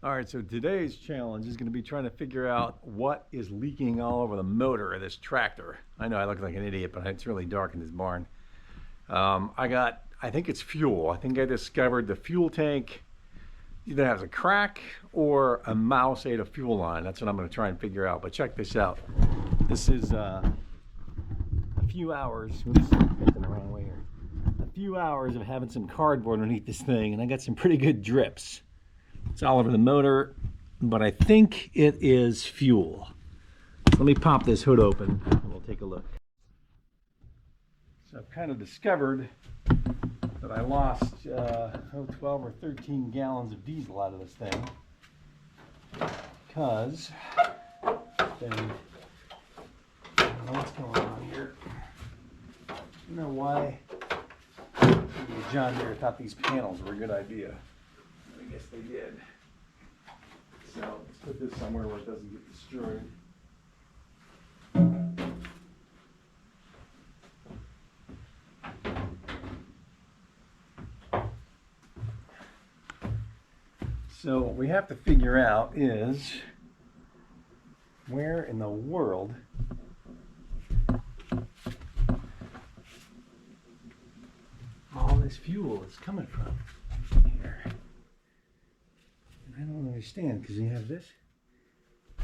All right, so today's challenge is going to be trying to figure out what is leaking all over the motor of this tractor. I know I look like an idiot, but it's really dark in this barn. I think it's fuel. I think I discovered the fuel tank either has a crack or a mouse ate a fuel line. That's what I'm going to try and figure out. But check this out. This is a few hours. Oops, facing the wrong way here. A few hours of having some cardboard underneath this thing, and I got some pretty good drips. It's all over the motor, but I think it is fuel. So let me pop this hood open and we'll take a look. So I've kind of discovered that I lost 12 or 13 gallons of diesel out of this thing because I don't know what's going on here. I don't know why John Deere thought these panels were a good idea. I guess they did. So let's put this somewhere where it doesn't get destroyed. So what we have to figure out is where in the world all this fuel is coming from here. I don't understand, because you have this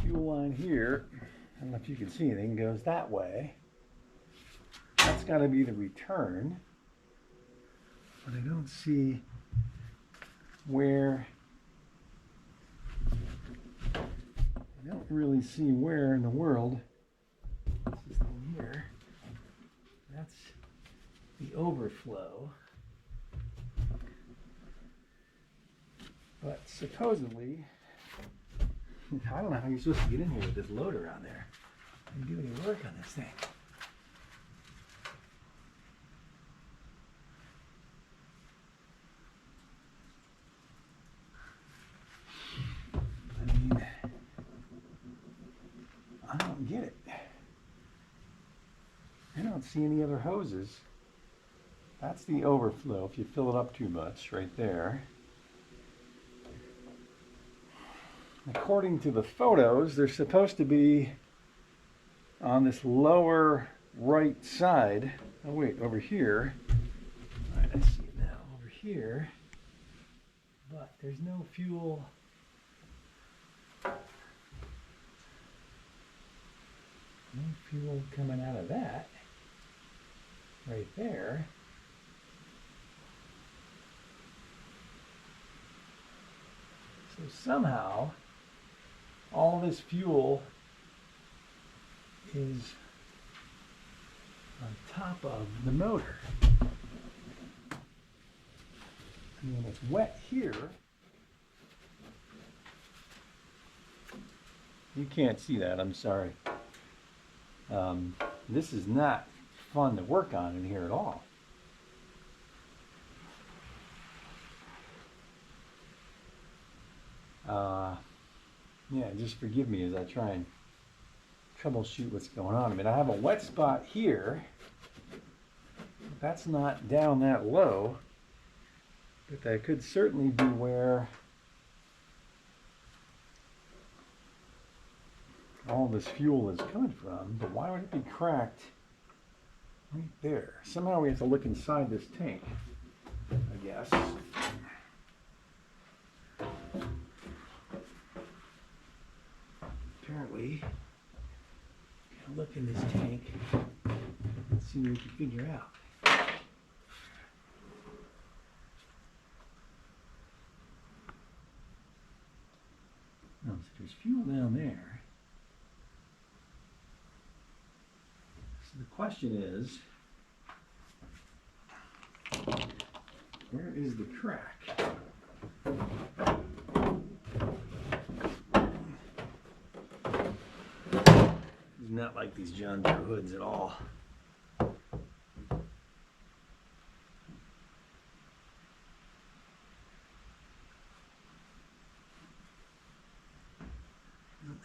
fuel line here. I don't know if you can see anything, goes that way. That's got to be the return. But I don't see where, I don't really see where in the world this is in here. That's the overflow. But supposedly, I don't know how you're supposed to get in here with this loader on there and do any work on this thing. I mean, I don't get it. I don't see any other hoses. That's the overflow if you fill it up too much right there. According to the photos, they're supposed to be on this lower right side. Oh wait, over here. All right, I see it now. Over here. But there's no fuel. No fuel coming out of that. Right there. So somehow all this fuel is on top of the motor. I mean, it's wet here. You can't see that, I'm sorry. This is not fun to work on in here at all. Yeah, just forgive me as I try and troubleshoot what's going on. I mean, I have a wet spot here. That's not down that low, but that could certainly be where all this fuel is coming from. But why would it be cracked right there? Somehow we have to look inside this tank, I guess. Apparently, gotta look in this tank and see what we can figure out. No, so there's fuel down there. So the question is, where is the crack? Not like these John Deere hoods at all. I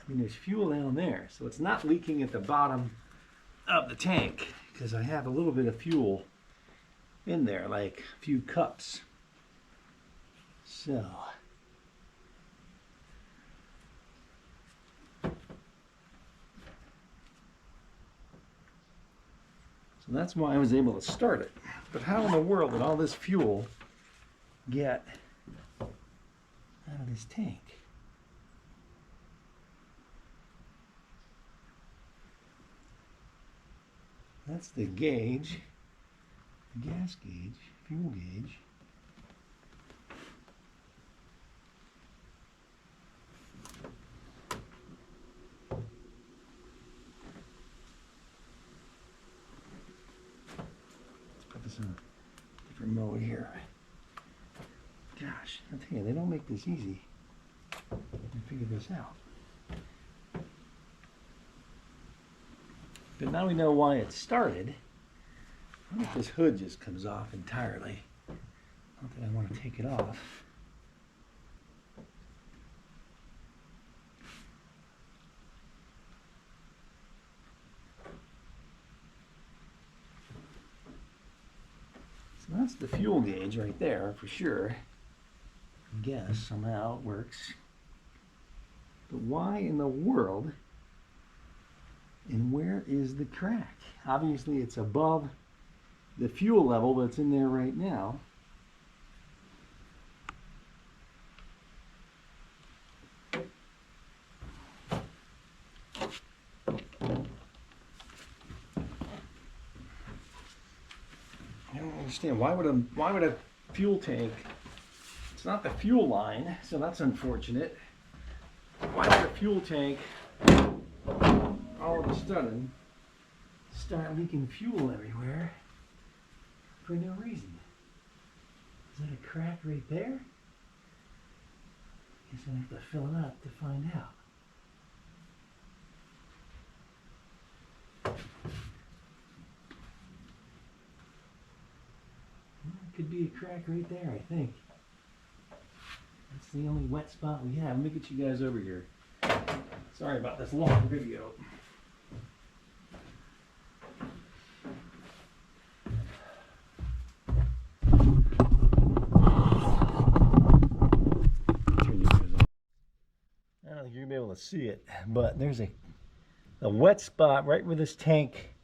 mean, there's fuel down there, so it's not leaking at the bottom of the tank because I have a little bit of fuel in there, like a few cups. So And that's why I was able to start it. But how in the world did all this fuel get out of this tank? That's the gauge, the gas gauge, fuel gauge. Let's put this in a different mode here. Gosh, I tell you, they don't make this easy to figure this out. But now we know why it started. I wonder if this hood just comes off entirely. Not that I want to take it off. So that's the fuel gauge right there for sure. I guess somehow it works. But why in the world? And where is the crack? Obviously it's above the fuel level that's in there right now. I don't understand. Why would a fuel tank, it's not the fuel line, so that's unfortunate. Why would a fuel tank all of a sudden start leaking fuel everywhere for no reason? Is that a crack right there? Guess I have to fill it up to find out. Well, it could be a crack right there, I think. That's the only wet spot we have. Let me get you guys over here. Sorry about this long video. I don't think you're gonna be able to see it, but there's a wet spot right where this tank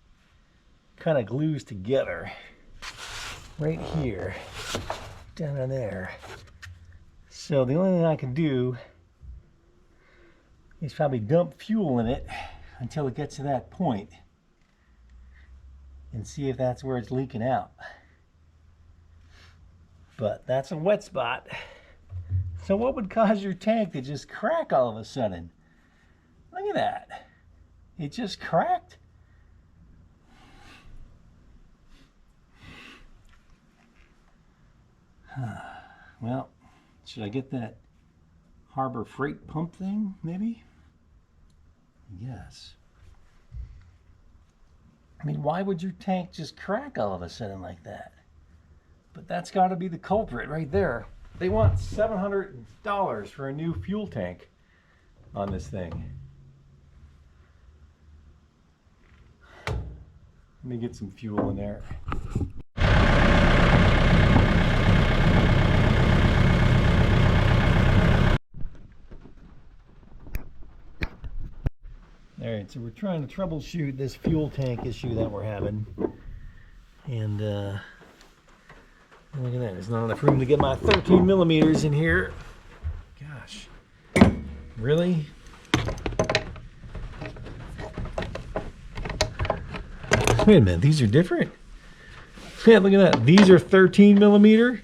kind of glues together. Right here, down in there. So the only thing I can do is probably dump fuel in it until it gets to that point and see if that's where it's leaking out. But that's a wet spot. So what would cause your tank to just crack all of a sudden? Look at that. It just cracked. Well, should I get that Harbor Freight pump thing, maybe? Yes. I mean, why would your tank just crack all of a sudden like that? But that's got to be the culprit right there. They want $700 for a new fuel tank on this thing. Let me get some fuel in there. Alright, so we're trying to troubleshoot this fuel tank issue that we're having. And look at that, there's not enough room to get my 13 millimeters in here. Gosh, really? Wait a minute, these are different? Yeah, look at that, these are 13 millimeter.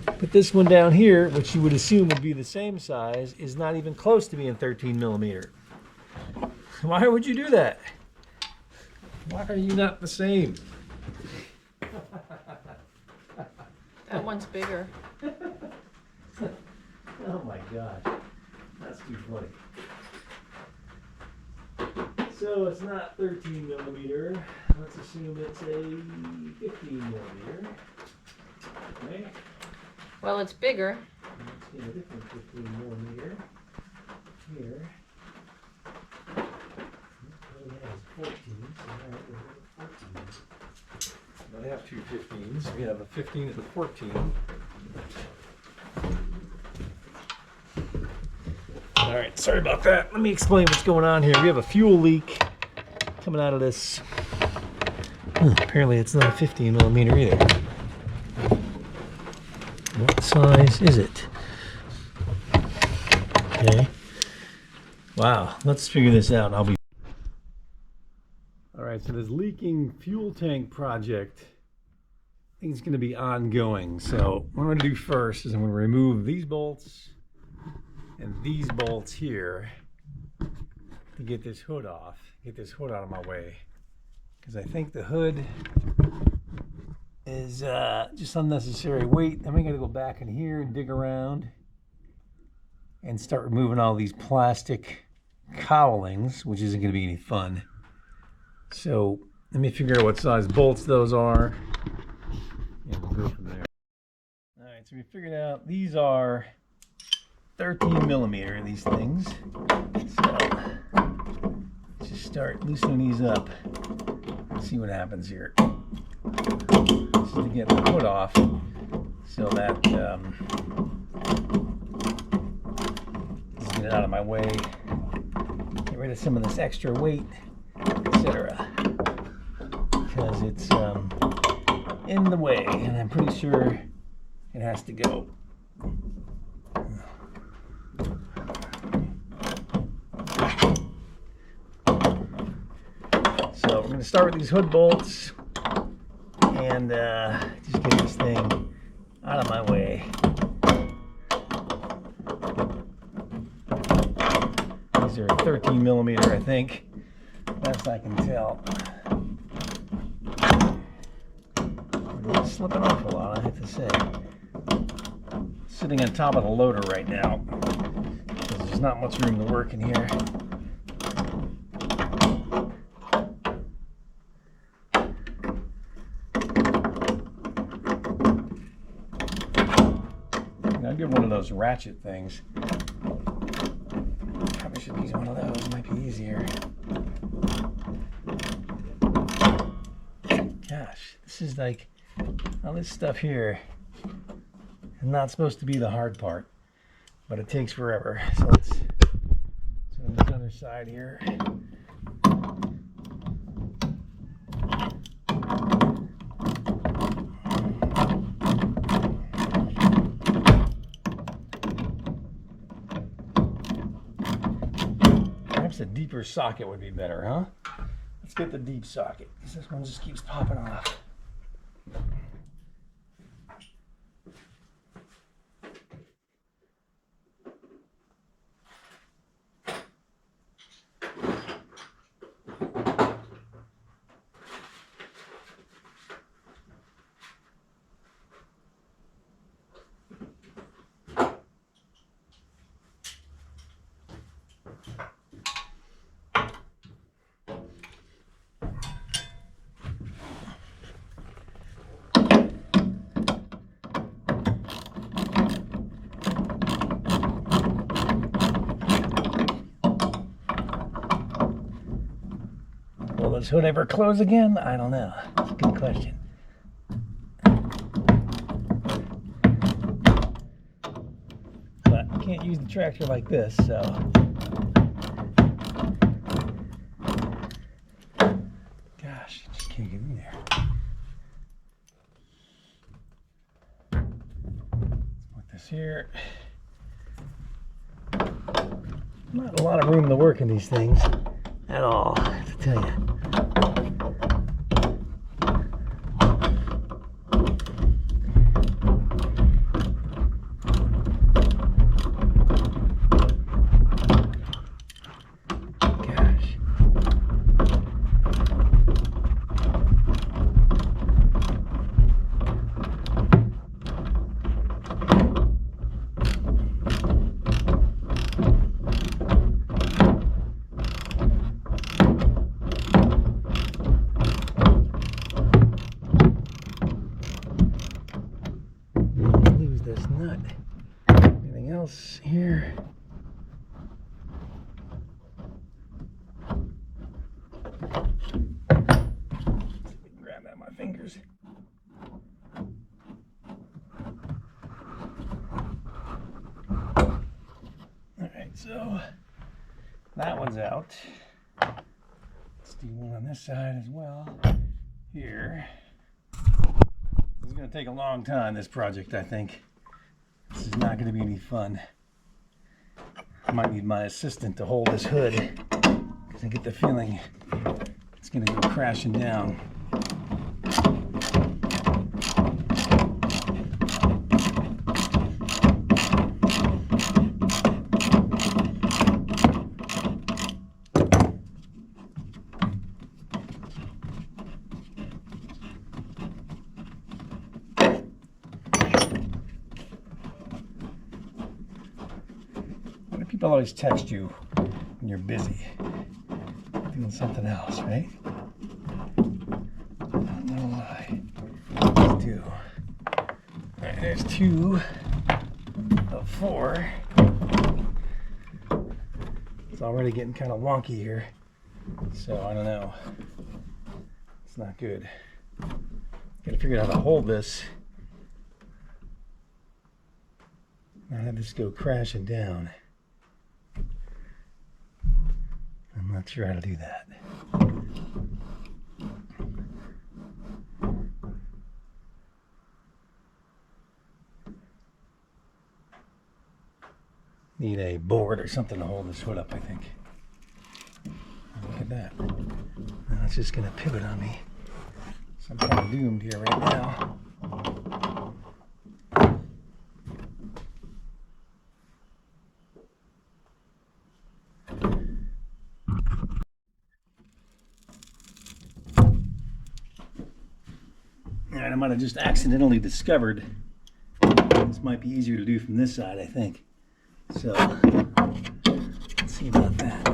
But this one down here, which you would assume would be the same size, is not even close to being 13 millimeter. Why would you do that? Why are you not the same? That one's bigger. Oh my gosh, that's too funny. So it's not 13 millimeter. Let's assume it's a 15 millimeter. Okay. Well, it's bigger. Let's get a different 15 millimeter here. It has 14, so now we're at 14. I have two 15s. We have a 15 and a 14. All right, sorry about that. Let me explain what's going on here. We have a fuel leak coming out of this Apparently it's not a 15 millimeter either. What size is it? Okay. Wow, let's figure this out. All right, so this leaking fuel tank project, I think it's going to be ongoing. So what I'm going to do first is I'm going to remove these bolts and these bolts here to get this hood off, get this hood out of my way. Because I think the hood is just unnecessary weight. Then we got to go back in here and dig around and start removing all these plastic cowlings, which isn't going to be any fun. So let me figure out what size bolts those are, and we'll go from there. All right, so we figured out these are 13 millimeter, these things. So let's just start loosening these up and see what happens here. This is to get the hood off so that just get it out of my way, get rid of some of this extra weight, etc. Because it's in the way, and I'm pretty sure it has to go. So we're going to start with these hood bolts and just get this thing out of my way. These are 13 millimeter, I think, best I can tell. We're slipping off a lot, I have to say. Sitting on top of the loader right now, because there's not much room to work in here. I'll get one of those ratchet things. Probably should use one of those, might be easier. Gosh, this is like, all this stuff here is not supposed to be the hard part, but it takes forever. So let's on this other side here. Perhaps a deeper socket would be better, huh? Let's get the deep socket, because this one just keeps popping off. Will this hood ever close again? I don't know. That's a good question. But you can't use the tractor like this, so. Gosh, I just can't get in there. Let's put this here. Not a lot of room to work in these things at all, I have to tell you. This nut. Anything else here? Grab that with my fingers. Alright, so that one's out. Let's do one on this side as well. here. This is going to take a long time, this project, I think. This is not going to be any fun. I might need my assistant to hold this hood because I get the feeling it's going to go crashing down. People always text you when you're busy doing something else, right? I don't know why. Let's do. All right, there's 2 of 4. It's already getting kind of wonky here, so I don't know. It's not good. Gotta figure out how to hold this. Not have this go crashing down. I'm not sure how to do that. Need a board or something to hold this hood up, I think. Look at that. Now it's just going to pivot on me. So I'm kind of doomed here right now. I might have just accidentally discovered this might be easier to do from this side, I think. So, let's see about that.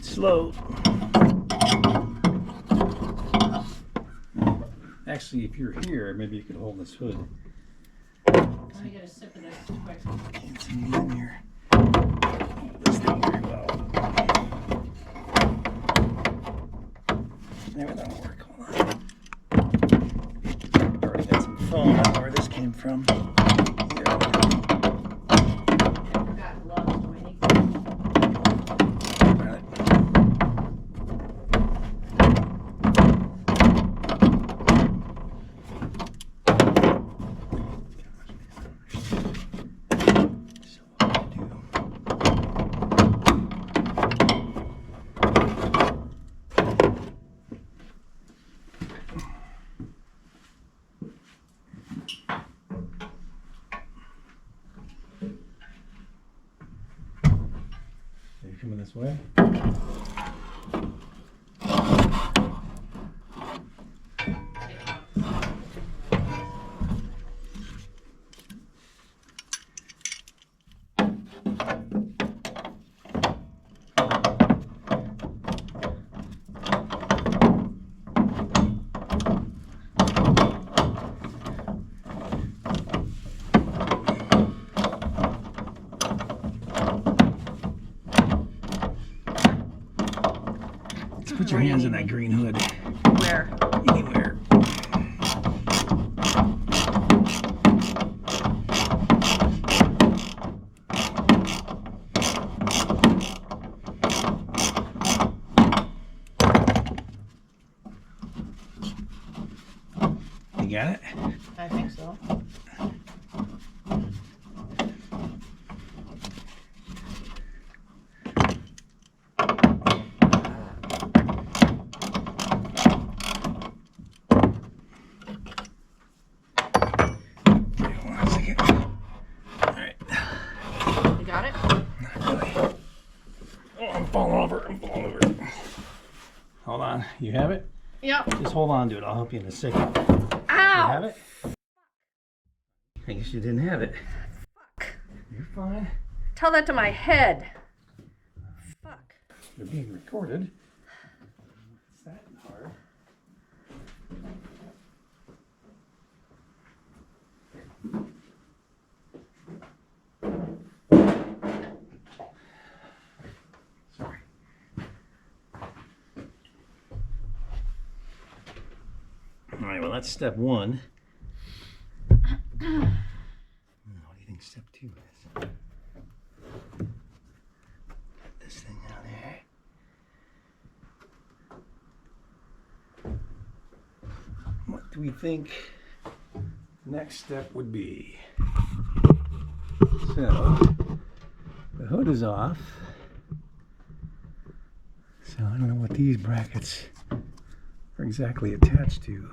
Slow. Actually, if you're here, maybe you could hold this hood. Let me get a sip of this quick. Can't see you in here. This thing very well. Maybe that'll work. Hold on. Already got some foam. I don't know where this came from. Here. I forgot gloves. Do I need gloves? Are you coming this way? Get your hands in that green hood. Where? Anywhere. You got it? I think so. Got it? Oh, I'm falling over. Hold on. You have it? Yep. Just hold on to it. I'll help you in a second. Ow! You have it? I guess you didn't have it. Fuck. You're fine. Tell that to my head. Fuck. You're being recorded. What's that hard? Sorry. All right, well, that's step one. What do you think step two is? Get this thing out there. What do we think next step would be? So, the hood is off. So I don't know what these brackets are exactly attached to.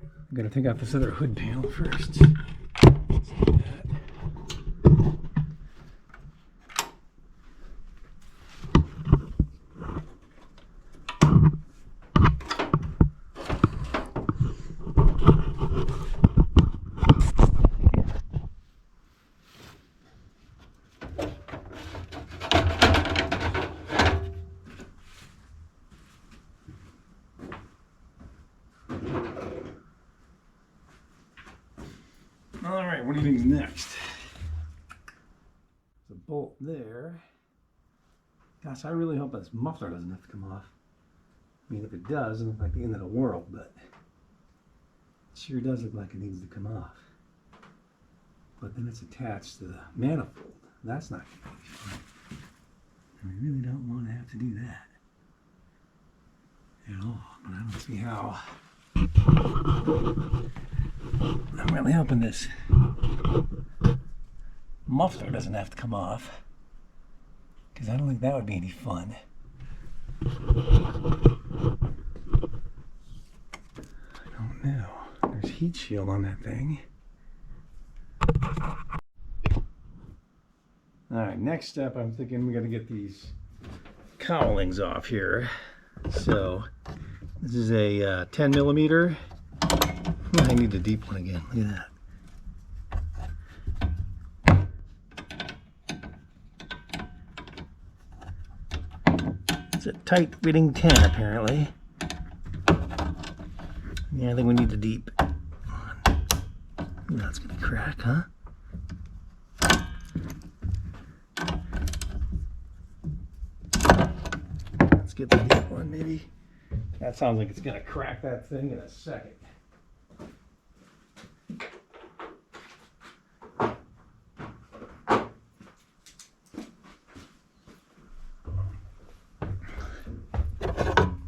I'm gonna take out this other hood panel first. Let's do that. All right, what do you think is next? There's a bolt there. Gosh, I really hope this muffler doesn't have to come off. I mean, if it does, it looks like the end of the world, but it sure does look like it needs to come off. But then it's attached to the manifold. That's not going to be fun. And we really don't want to have to do that at all, but I don't see how. I'm really hoping this muffler doesn't have to come off, because I don't think that would be any fun. I don't know. There's heat shield on that thing. Alright, next step, I'm thinking we got to get these cowlings off here. So, this is a 10 millimeter. I need a deep one again. Look at that. It's a tight fitting 10 apparently. Yeah, I think we need a deep one. That's gonna crack, huh? Let's get the deep one maybe. That sounds like it's gonna crack that thing in a second.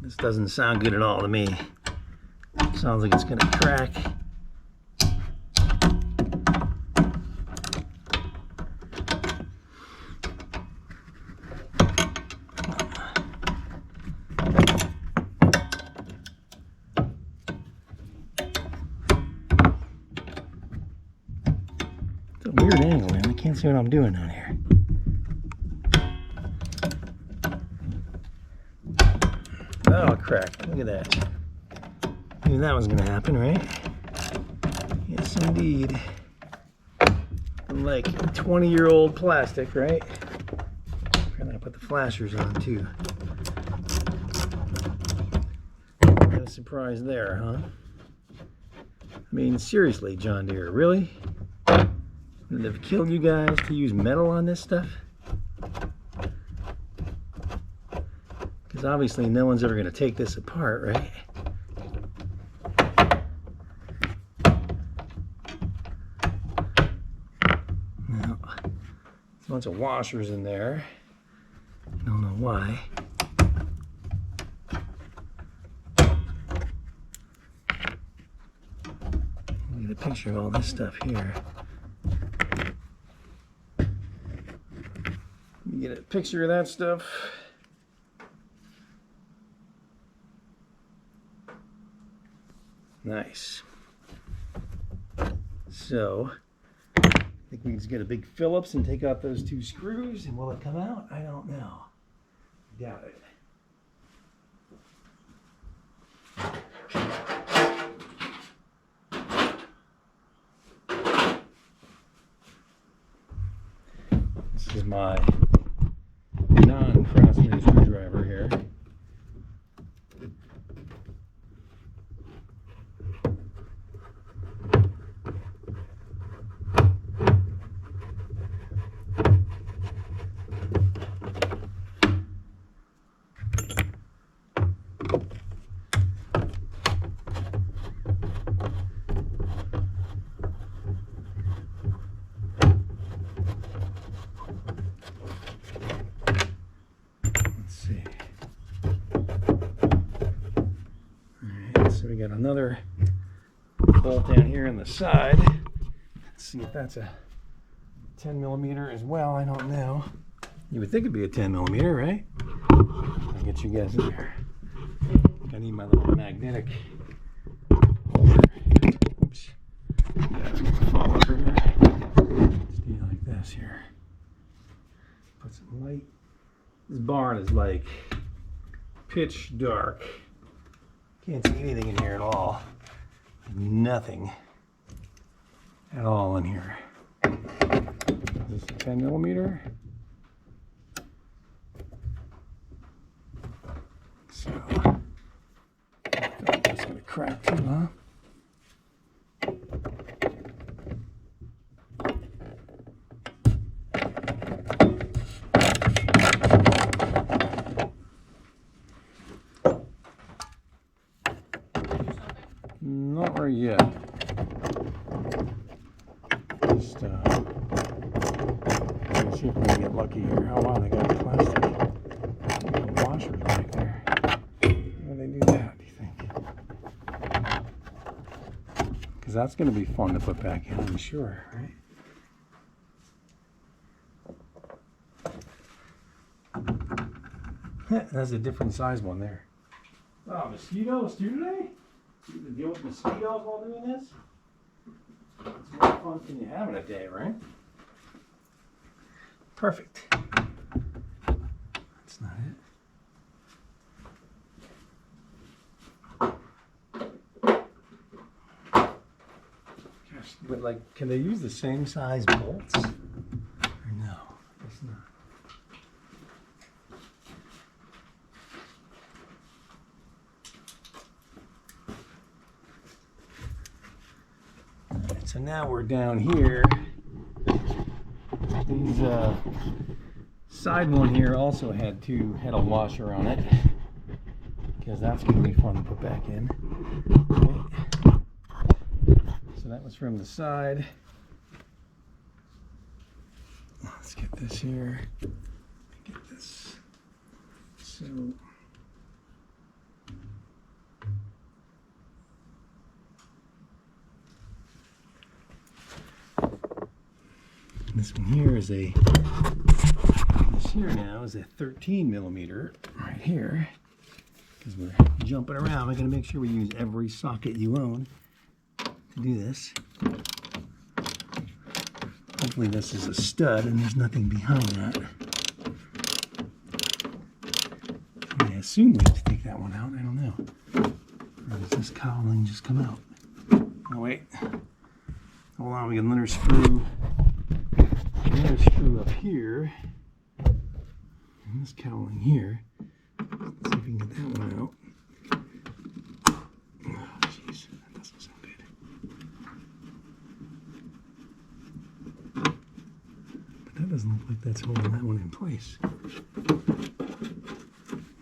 This doesn't sound good at all to me. Sounds like it's gonna crack. It's a weird angle, man. I can't see what I'm doing down here. Oh, crap. Look at that. I knew that was going to happen, right? Yes, indeed. Like 20-year-old plastic, right? I'm going to put the flashers on, too. No surprise there, huh? I mean, seriously, John Deere, really? Would it have killed you guys to use metal on this stuff? Because So obviously no one's ever going to take this apart, right? No. There's a bunch of washers in there. Don't know why. Get a picture of all this stuff here. Get a picture of that stuff. Nice. So, I think we can just get a big Phillips and take out those two screws, and will it come out? I don't know. Doubt it. This is my non-crossman screwdriver here. So we got another bolt down here on the side. Let's see if that's a 10 millimeter as well. I don't know. You would think it'd be a 10 millimeter, right? I'll get you guys in there. I need my little magnetic holder. Oops. Yeah, fall over here. Just do it like this here. Put some light. This barn is like pitch dark. Can't see anything in here at all. Nothing at all in here. Is this a 10 millimeter? So, I thought this would have cracked too, huh? Not right yet. Just let's see if we can get lucky here. Oh wow, they got plastic washers back there. Why do they do that, do you think? Because that's going to be fun to put back in, I'm sure, right? That's a different size one there. Oh, mosquitoes too today? You can deal with mosquitoes while doing this? It's more fun than you have in a day, right? Perfect. That's not it. Gosh, but like, can they use the same size bolts? Or no, it's not. So now we're down here. These side one here also had a washer on it, because that's going to be fun to put back in. Okay. So that was from the side. Let's get this here. Get this. So. This one here is this here now is a 13 millimeter right here, because we're jumping around. I'm going to make sure we use every socket you own to do this. Hopefully this is a stud and there's nothing behind that. I assume we have to take that one out. I don't know. Or does this cowling just come out? Oh wait. Hold on, we got another screw. Another screw up here, and this cowling here. Let's see if we can get that one out. Oh, jeez, that doesn't sound good. But that doesn't look like that's holding that one in place.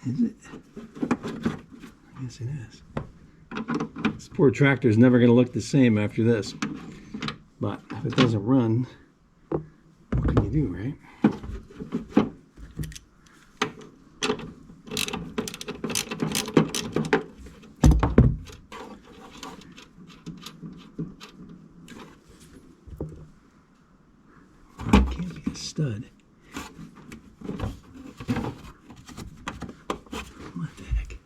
Is it? I guess it is. This poor tractor is never going to look the same after this. But if it doesn't run, what can you do, right? Well, it can't be a stud. What the heck?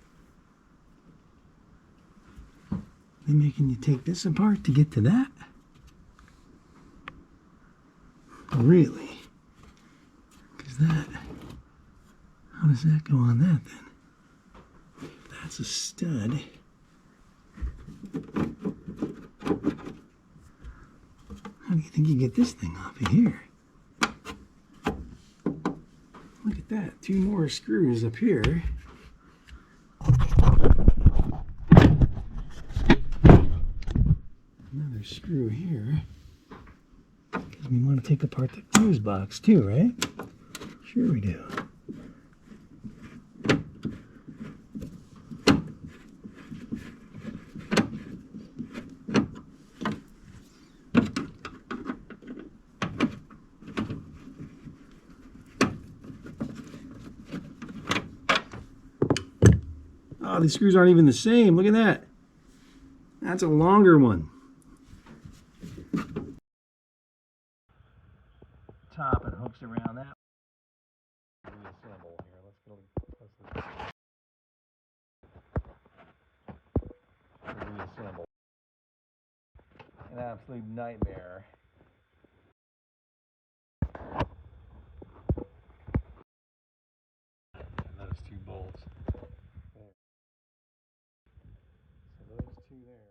They're making you take this apart to get to that? Really? Because that, how does that go on that then? That's a stud. How do you think you get this thing off of here? Look at that, 2 more screws up here. Another screw here. We want to take apart the fuse box too, right? Sure we do. Oh, these screws aren't even the same. Look at that. That's a longer one. Top and hooks around that. Reassemble here. Let's go. Reassemble. An absolute nightmare. And those 2 bolts. There. So those 2 there.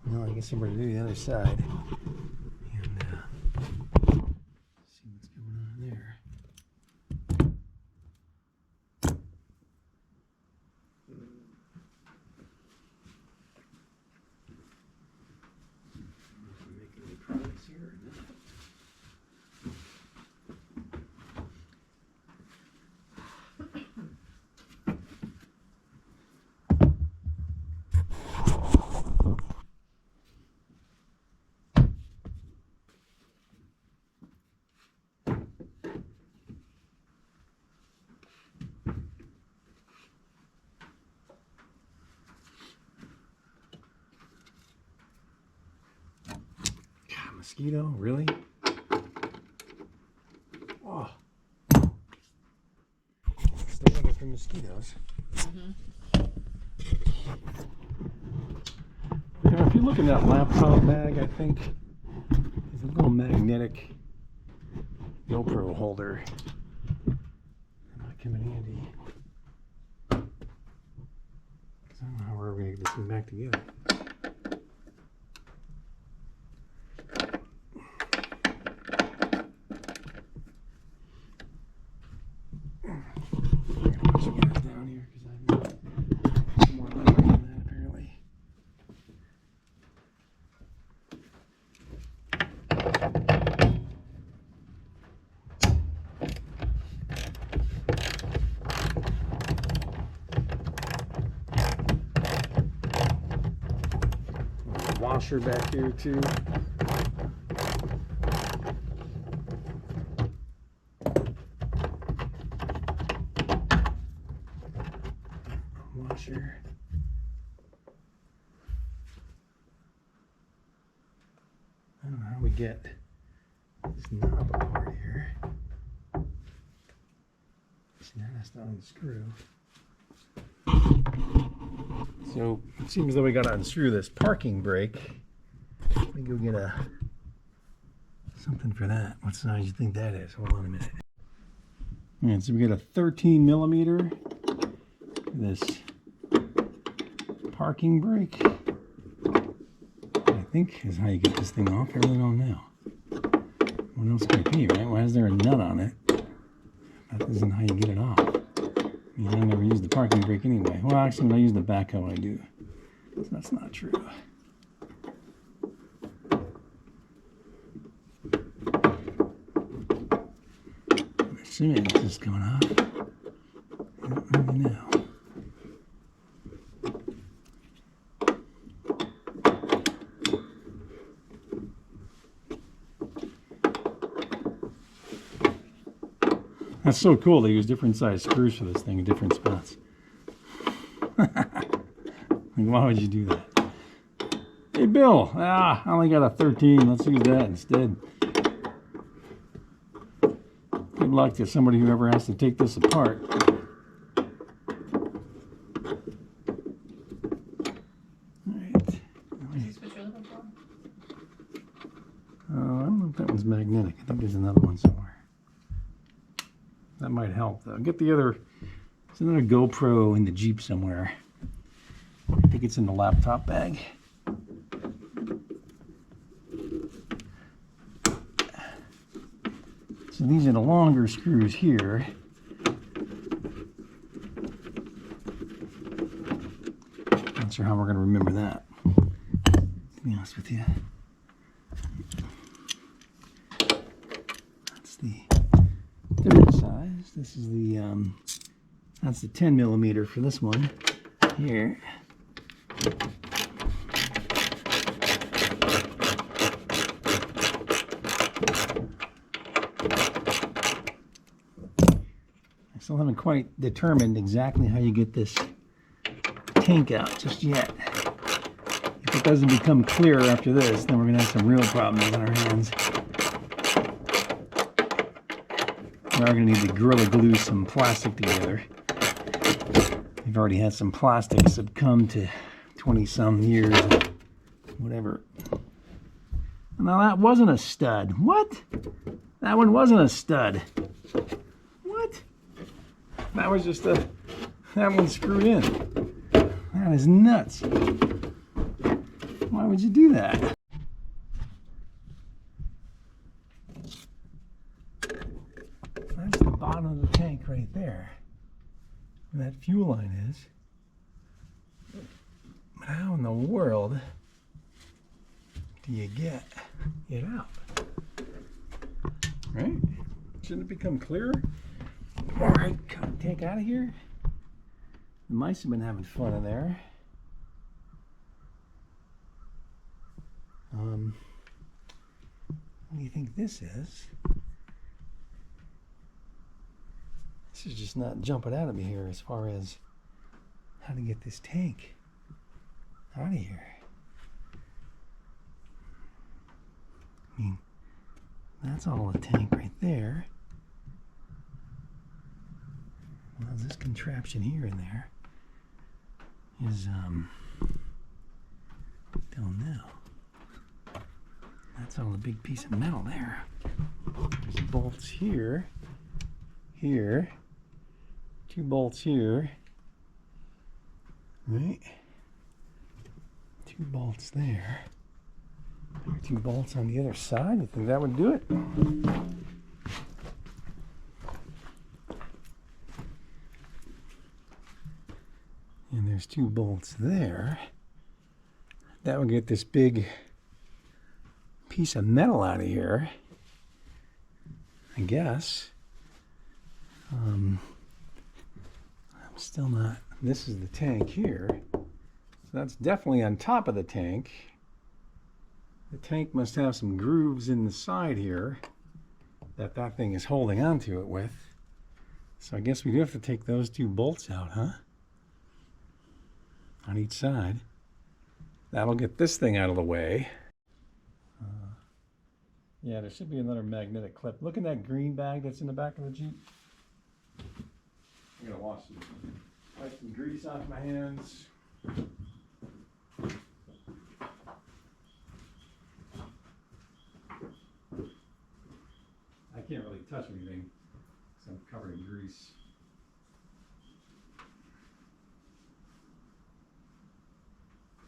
Well, I guess I'm going to do the other side and see what's going on there. Making any progress here or not? Mosquito? Really? Oh. Stay away from mosquitoes. Now, if you look in that laptop bag, I think there's a little magnetic GoPro holder. That might come in handy. Because I don't know how we're going to get this thing back together. Washer back here too. Washer. I don't know how we get this knob apart here. See, now that's not unscrew. So it seems as though we got to unscrew this parking brake. Let me go get something for that. What size do you think that is? Hold on a minute. All right, so we got a 13 millimeter. This parking brake, I think, is how you get this thing off. I really don't know. What else could it be, right? Why is there a nut on it? That isn't how you get it off. I mean, I never use the parking brake anyway. Well, actually, when I use the backhoe, I do. So that's not true. I'm assuming it's just going off. I don't really know. That's so cool. They use different size screws for this thing in different spots. Like, why would you do that? Hey, Bill. I only got a 13. Let's use that instead. Good luck to somebody who ever has to take this apart. Alright. I don't know if that one's magnetic. I think there's another one somewhere. That might help though. Get the other, there's another GoPro in the Jeep somewhere. I think it's in the laptop bag. So these are the longer screws here. Not sure how we're going to remember that, to be honest with you. That's the third size. This is the that's the 10 millimeter for this one here. I still haven't quite determined exactly how you get this tank out just yet. If it doesn't become clear after this, then we're going to have some real problems on our hands. We are going to need to Gorilla Glue some plastic together. We've already had some plastic succumb to 20-some years of whatever. Now that wasn't a stud. What? That one wasn't a stud. What? That was just that one screwed in. That is nuts. Why would you do that? That's the bottom of the tank right there. Where that fuel line is. But how in the world do you get it out? Right? Shouldn't it become clearer? All right, cut the tank out of here. The mice have been having fun in there. What do you think this is? This is just not jumping out at me here as far as how to get this tank out of here. I mean, that's all the tank right there. Well, this contraption here and there is don't know. That's all a big piece of metal there. There's bolts here, here, 2 bolts here, right? 2 bolts there. There are 2 bolts on the other side. You think that would do it? And there's 2 bolts there. That would get this big piece of metal out of here, I guess. I'm still not, this is the tank here. So that's definitely on top of the tank. The tank must have some grooves in the side here that thing is holding onto it with. So I guess we do have to take those 2 bolts out, huh? On each side. That'll get this thing out of the way. Yeah, there should be another magnetic clip. Look at that green bag that's in the back of the Jeep. I'm gonna wash some, wipe some grease off my hands. I can't really touch anything because I'm covered in grease.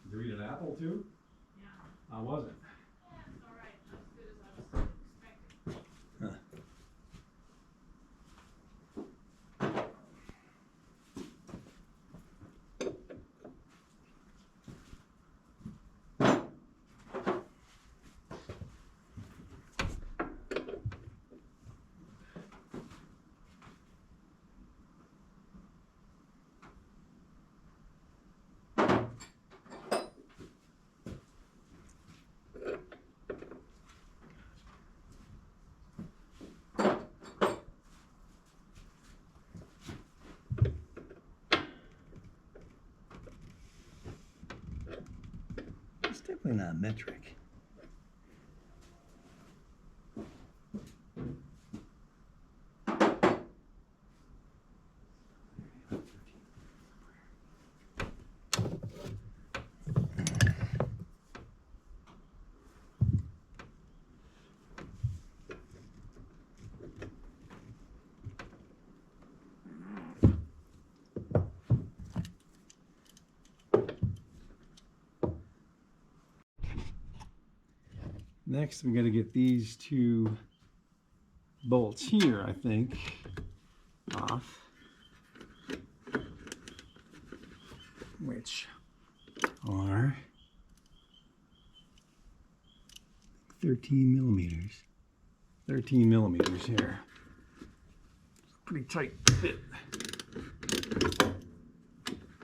Did you eat an apple too? Yeah. How was it? Yeah, it's all right. Not as good as I was expecting. Huh. It's definitely not metric. Next, I'm going to get these two bolts here, I think, off, which are 13 millimeters. 13 millimeters here. Pretty tight fit.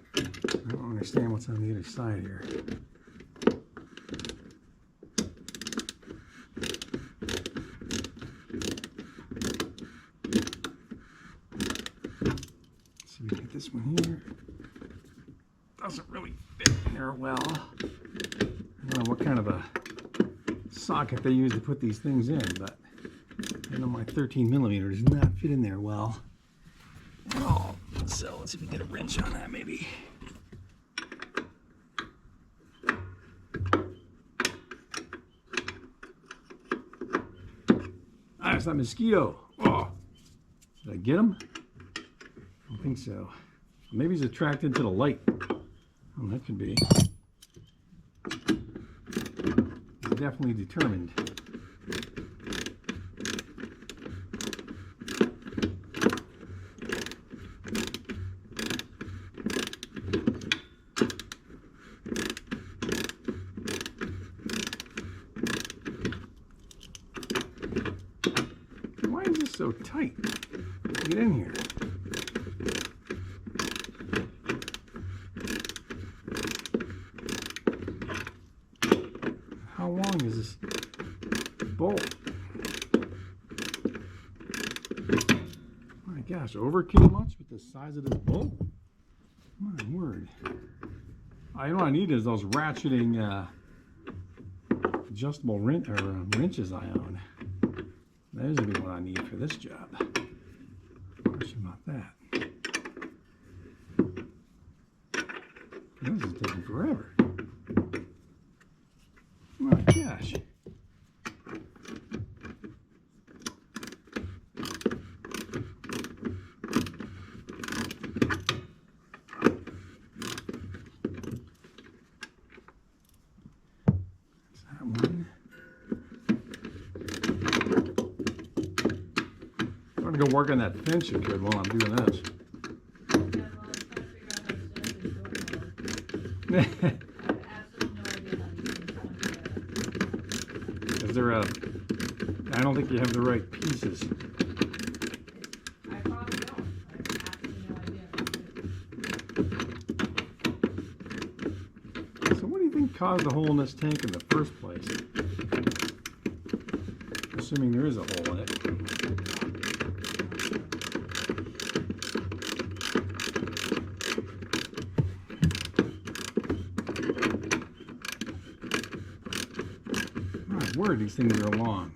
I don't understand what's on the other side here. So we get this one here. Doesn't really fit in there well. I don't know what kind of a socket they use to put these things in, but I know my 13 millimeter does not fit in there well at all. So let's see if we can get a wrench on that maybe. Ah, it's that mosquito. Oh, did I get him? I don't think so. Maybe he's attracted to the light. Oh, that could be. He's definitely determined. Why is this so tight? Get in here. How long is this bolt? My gosh, overkill much with the size of this bolt? My word. You know what I need is those ratcheting adjustable wrenches I own. Those would be what I need for this job. Question about that. This is taking forever. My gosh. Is that one? I'm gonna go work on that fence you could while I'm doing this. Yeah, well, I'm trying to figure out how to set this door. I have absolutely no idea how to use this. Is there a... I don't think you have the right pieces. I probably don't. I have absolutely no idea. So what do you think caused the hole in this tank in the first place? Assuming there is a hole in it. My word, these things are long.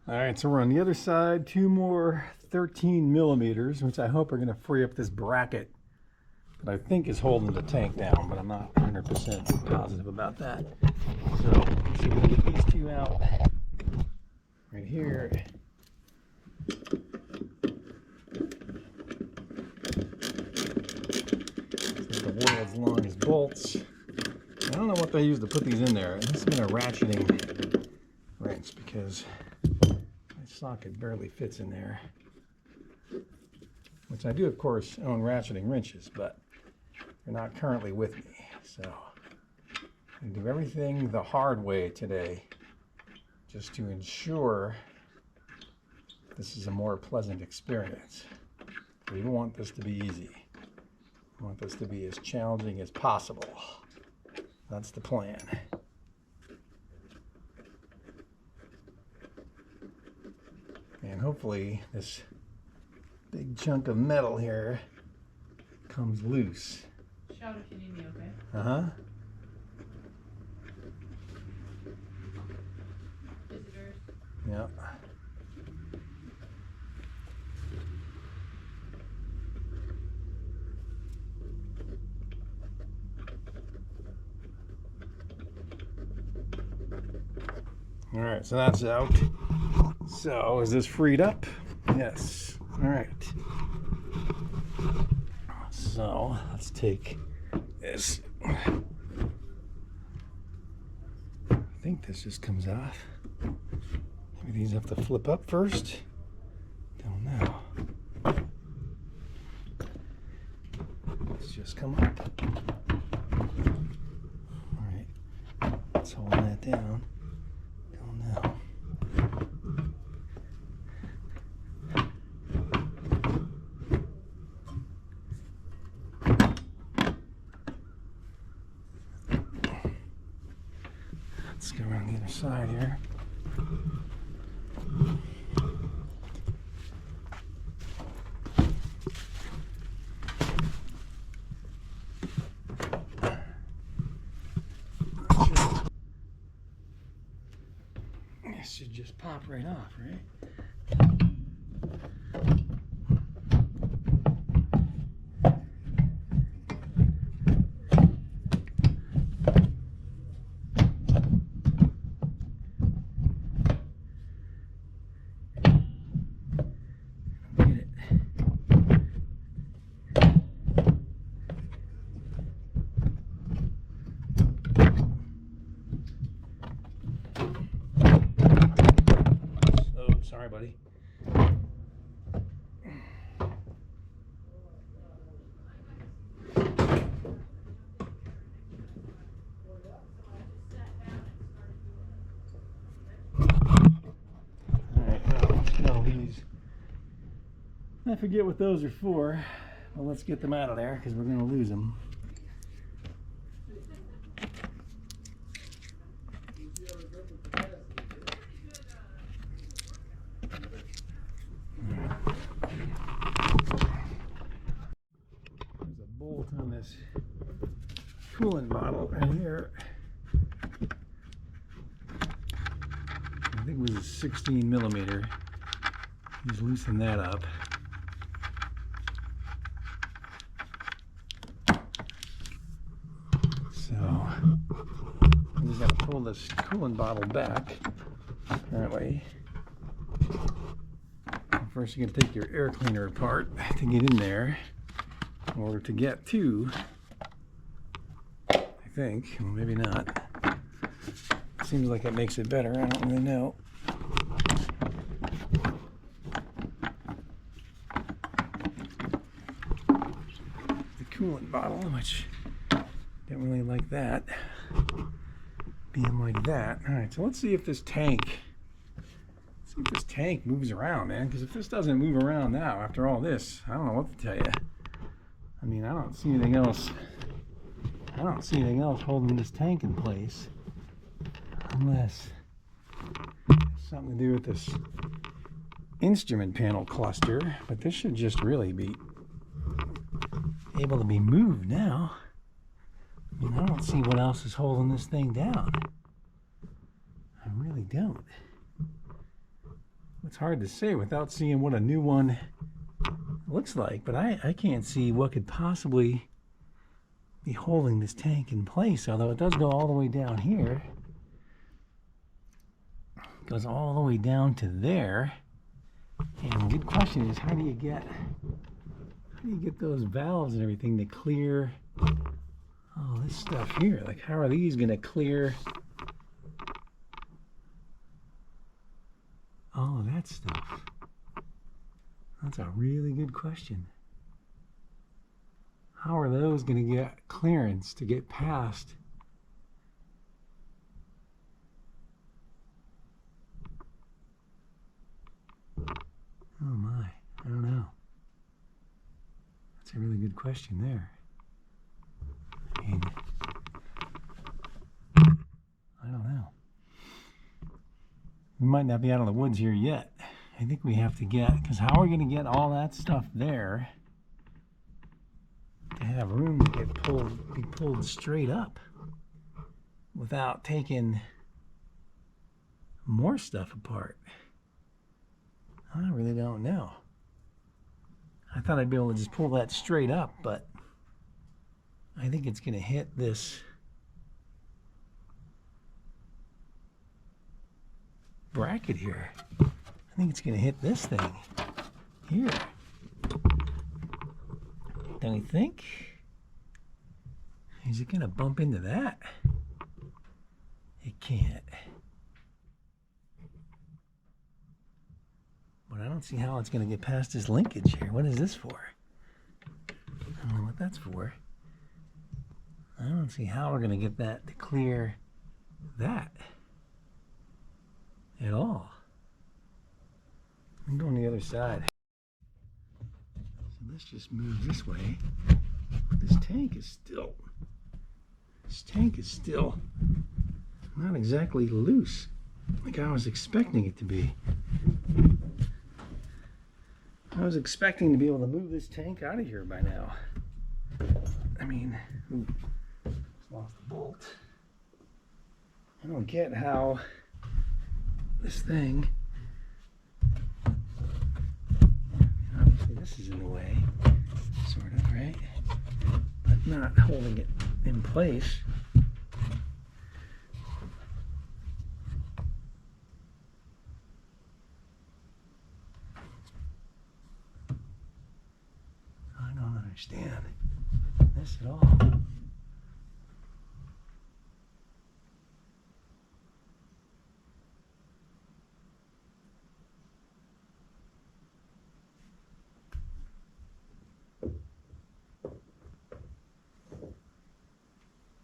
All right, so we're on the other side. 2 more 13 millimeters, which I hope are going to free up this bracket that I think is holding the tank down, but I'm not 100% positive about that. So let's see if we can get these two out right here. This is the world's longest bolts. I don't know what they use to put these in there. This has been a ratcheting wrench because my socket barely fits in there. Which I do, of course, own ratcheting wrenches, but they're not currently with me. So I do everything the hard way today just to ensure this is a more pleasant experience. We don't want this to be easy. We want this to be as challenging as possible. That's the plan. And hopefully this big chunk of metal here comes loose. Shout if you need me, okay? Uh-huh. Visitors. Yep. All right, so that's out. So is this freed up? Yes. All right. So let's take this. I think this just comes off. Maybe these have to flip up first. Don't know. Let's just come up. All right. Let's hold that down. Don't know. Let's go around the other side here. This should just pop right off, right? Get it. Oh, sorry, buddy. Alright, well, let's get all these. I forget what those are for. Well, let's get them out of there because we're going to lose them. There's a bolt on this coolant bottle right here. I think it was a 16 millimeter. Just loosen that up. So I'm just gonna pull this coolant bottle back. Apparently. First you're gonna take your air cleaner apart to get in there in order to get to, I think, well, maybe not. Seems like it makes it better, I don't really know. The coolant bottle, which don't really like that being like that. All right, so let's see if this tank moves around, man, because if this doesn't move around now after all this, I don't know what to tell you. I mean, I don't see anything else holding this tank in place unless it's something to do with this instrument panel cluster, but this should just really be able to be moved now. I mean, I don't see what else is holding this thing down. I really don't. It's hard to say without seeing what a new one looks like, but I can't see what could possibly be holding this tank in place, although it does go all the way down here. It goes all the way down to there. And the good question is, how do you get those valves and everything to clear all this stuff here? Like, how are these going to clear all of that stuff? That's a really good question. How are those going to get clearance to get past? Oh my, I don't know. That's a really good question there. I mean, I don't know. We might not be out of the woods here yet. I think we have to get, because how are we going to get all that stuff there to have room to get be pulled straight up without taking more stuff apart? I really don't know. I thought I'd be able to just pull that straight up, but I think it's going to hit this bracket here. I think it's going to hit this thing here. Don't you think? Is it going to bump into that? It can't. But I don't see how it's going to get past this linkage here. What is this for? I don't know what that's for. I don't see how we're going to get that to clear that at all. I'm going the other side. So let's just move this way. This tank is still not exactly loose like I was expecting it to be. I was expecting to be able to move this tank out of here by now. I mean, ooh, lost the bolt. I don't get how this thing, obviously this is in the way, sort of, right? But not holding it in place. I don't understand this at all.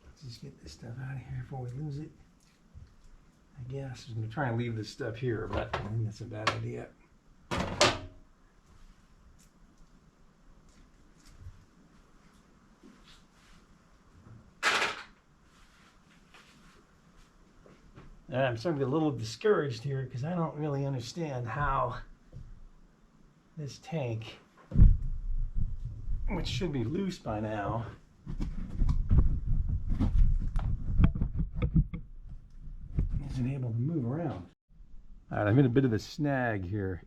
Let's just get this stuff out of here before we lose it. I guess I'm going to try and leave this stuff here, but I think that's a bad idea. I'm starting to get a little discouraged here because I don't really understand how this tank, which should be loose by now, isn't able to move around. All right, I'm in a bit of a snag here.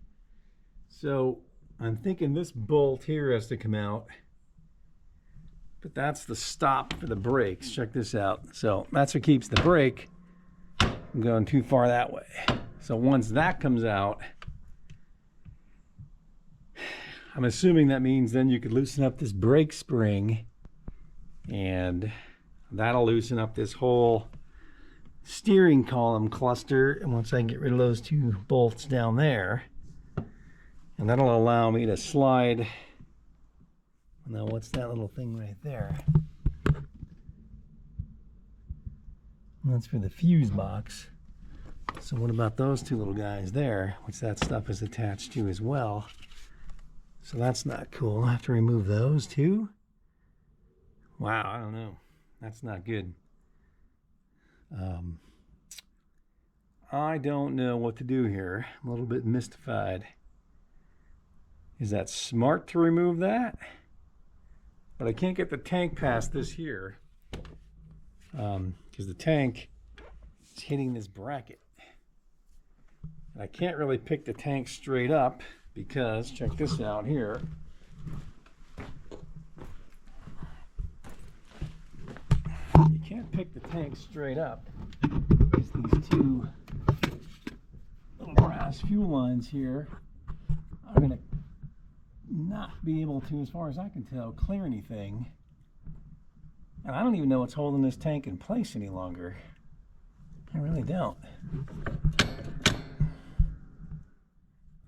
So I'm thinking this bolt here has to come out, but that's the stop for the brakes. Check this out. So that's what keeps the brake. I'm going too far that way. So once that comes out, I'm assuming that means then you could loosen up this brake spring, and that'll loosen up this whole steering column cluster. And once I get rid of those two bolts down there, and that'll allow me to slide. Now what's that little thing right there? That's for the fuse box. So what about those two little guys there, which that stuff is attached to as well? So that's not cool. I have to remove those too. Wow, I don't know. That's not good. I don't know what to do here. I'm a little bit mystified. Is that smart to remove that? But I can't get the tank past this here. Because the tank is hitting this bracket. And I can't really pick the tank straight up because, check this out here. You can't pick the tank straight up because these two little brass fuel lines here are going to not be able to, as far as I can tell, clear anything. And I don't even know what's holding this tank in place any longer. I really don't.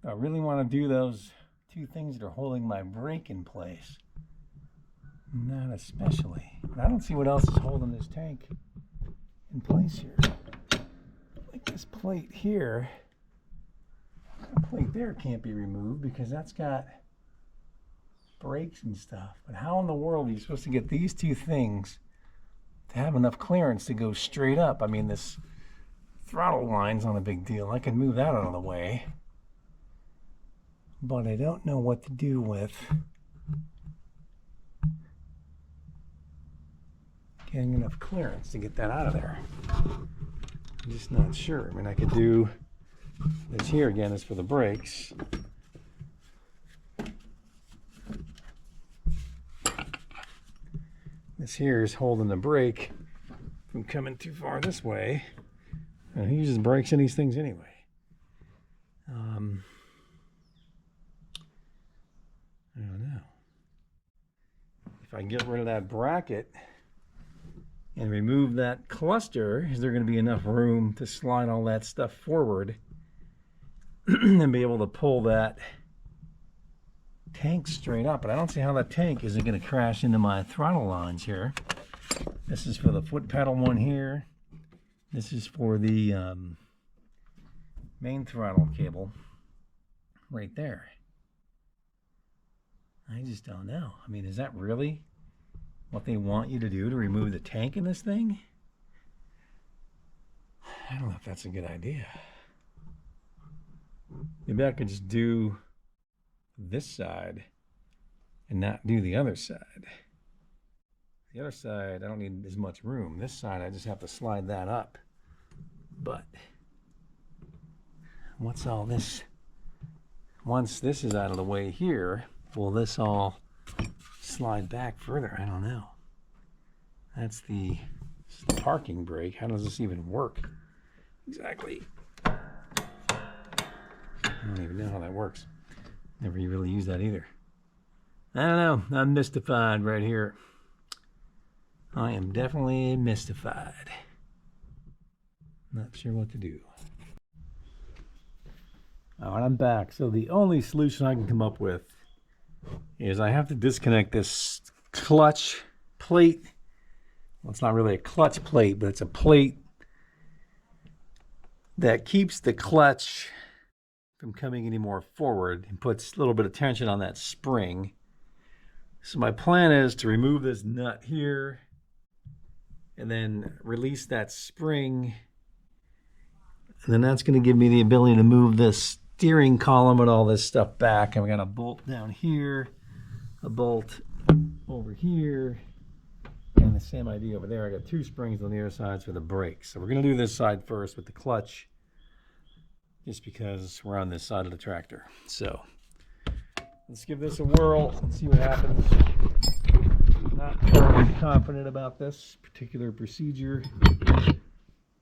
I really want to do those two things that are holding my brake in place. Not especially. But I don't see what else is holding this tank in place here. Like this plate here. That plate there can't be removed because that's got brakes and stuff. But how in the world are you supposed to get these two things to have enough clearance to go straight up? I mean, this throttle line's not a big deal. I can move that out of the way. But I don't know what to do with getting enough clearance to get that out of there. I'm just not sure. I mean, I could do this here again is for the brakes. This here is holding the brake from coming too far this way. And he uses brakes in these things anyway. I don't know. If I get rid of that bracket and remove that cluster, is there going to be enough room to slide all that stuff forward and be able to pull that tank straight up? But I don't see how that tank isn't going to crash into my throttle lines here. This is for the foot pedal one here. This is for the main throttle cable right there. I just don't know. I mean, is that really what they want you to do, to remove the tank in this thing? I don't know if that's a good idea. Maybe I could just do this side and not do the other side. The other side, I don't need as much room. This side, I just have to slide that up. But what's all this? Once this is out of the way here, will this all slide back further? I don't know. That's the parking brake. How does this even work exactly? I don't even know how that works. Never really used that either. I don't know. I'm mystified right here. I am definitely mystified. Not sure what to do. All right, I'm back. So the only solution I can come up with is I have to disconnect this clutch plate. Well, it's not really a clutch plate, but it's a plate that keeps the clutch from coming any more forward and puts a little bit of tension on that spring. So my plan is to remove this nut here and then release that spring. And then that's going to give me the ability to move this steering column and all this stuff back. I've got a bolt down here, a bolt over here, and the same idea over there. I got two springs on the other sides for the brakes. So we're going to do this side first with the clutch, just because we're on this side of the tractor. So let's give this a whirl and see what happens. Not terribly confident about this particular procedure.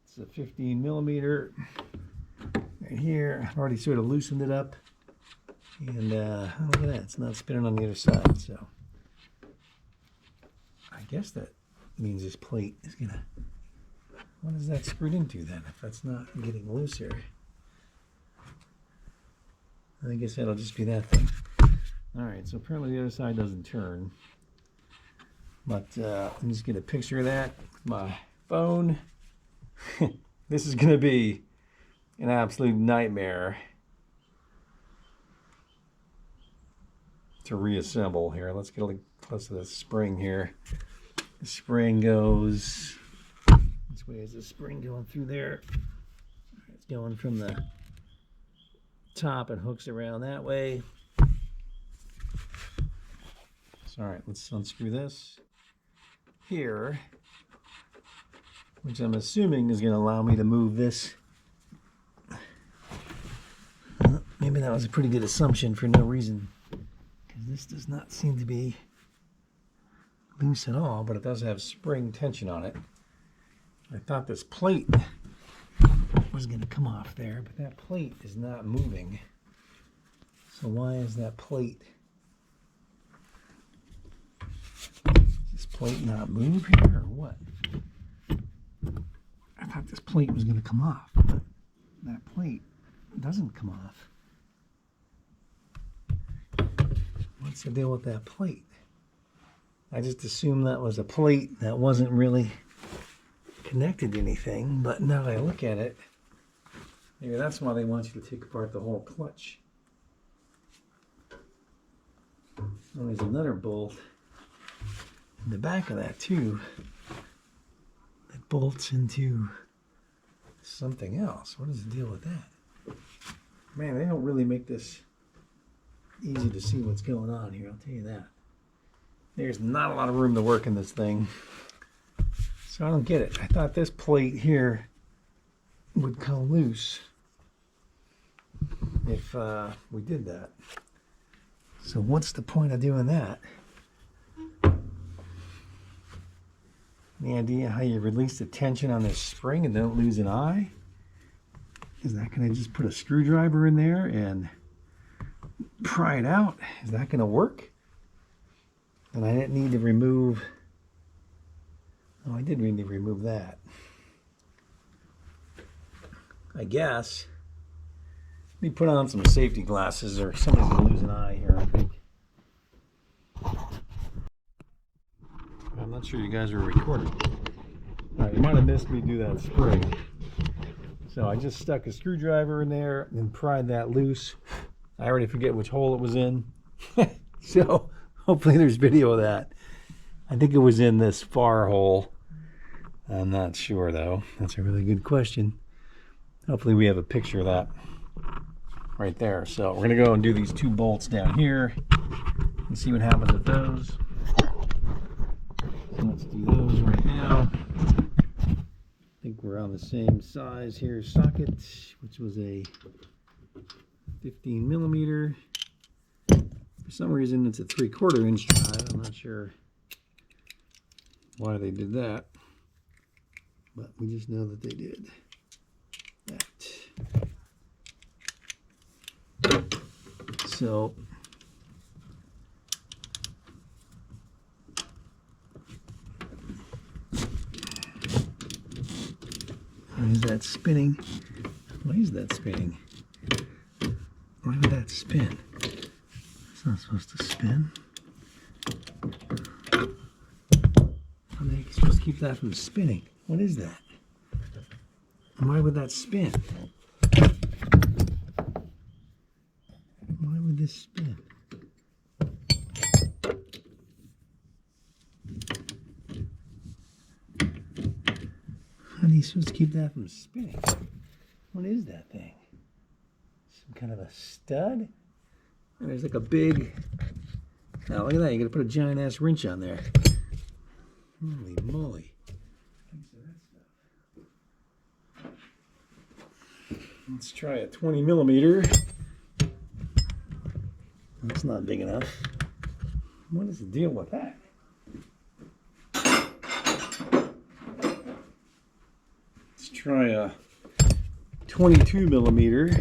It's a 15 millimeter right here. I've already sort of loosened it up. And look at that, it's not spinning on the other side. So I guess that means this plate is gonna, what is that screwed into then, if that's not getting loose here? I guess that'll just be that thing. All right, so apparently the other side doesn't turn. But let me just get a picture of that with my phone. This is gonna be an absolute nightmare to reassemble here. Let's get a little close to the spring here. The spring goes, which way is the spring going through there? It's going from the top and hooks around that way. So, all right, let's unscrew this here, which I'm assuming is going to allow me to move this maybe that was a pretty good assumption for no reason. Because this does not seem to be loose at all, but it does have spring tension on it. I thought this plate was going to come off there, but that plate is not moving. So why is that plate? Does this plate not move here or what? I thought this plate was going to come off, but that plate doesn't come off. What's the deal with that plate? I just assumed that was a plate that wasn't really connected to anything, but now that I look at it, maybe that's why they want you to take apart the whole clutch. Oh, there's another bolt in the back of that too that bolts into something else. What is the deal with that? Man, they don't really make this easy to see what's going on here, I'll tell you that. There's not a lot of room to work in this thing. So I don't get it. I thought this plate here would come loose if we did that. So what's the point of doing that? Any idea how you release the tension on this spring and don't lose an eye? Is that going to just put a screwdriver in there and pry it out? Is that going to work? And I didn't need to remove... Oh, I did need to remove that. I guess. Let me put on some safety glasses or somebody's going to lose an eye here, I think. I'm not sure you guys are recording. All right, you might have missed me do that spring. So I just stuck a screwdriver in there and pried that loose. I already forget which hole it was in. So hopefully there's video of that. I think it was in this far hole. I'm not sure though. That's a really good question. Hopefully we have a picture of that right there. So we're gonna go and do these two bolts down here and see what happens with those. So let's do those right now. I think we're on the same size here socket, which was a 15 millimeter. For some reason it's a 3/4 inch drive. I'm not sure why they did that, but we just know that they did that. So why is that spinning? Why is that spinning? Why would that spin? It's not supposed to spin. How are you supposed to keep that from spinning? What is that? Why would that spin? Why would this spin? How are you supposed to keep that from spinning? What is that thing? Some kind of a stud? And there's like a big... Now look at that, you gotta put a giant ass wrench on there. Holy moly. Let's try a 20 millimeter. That's not big enough. What is the deal with that? Let's try a 22 millimeter.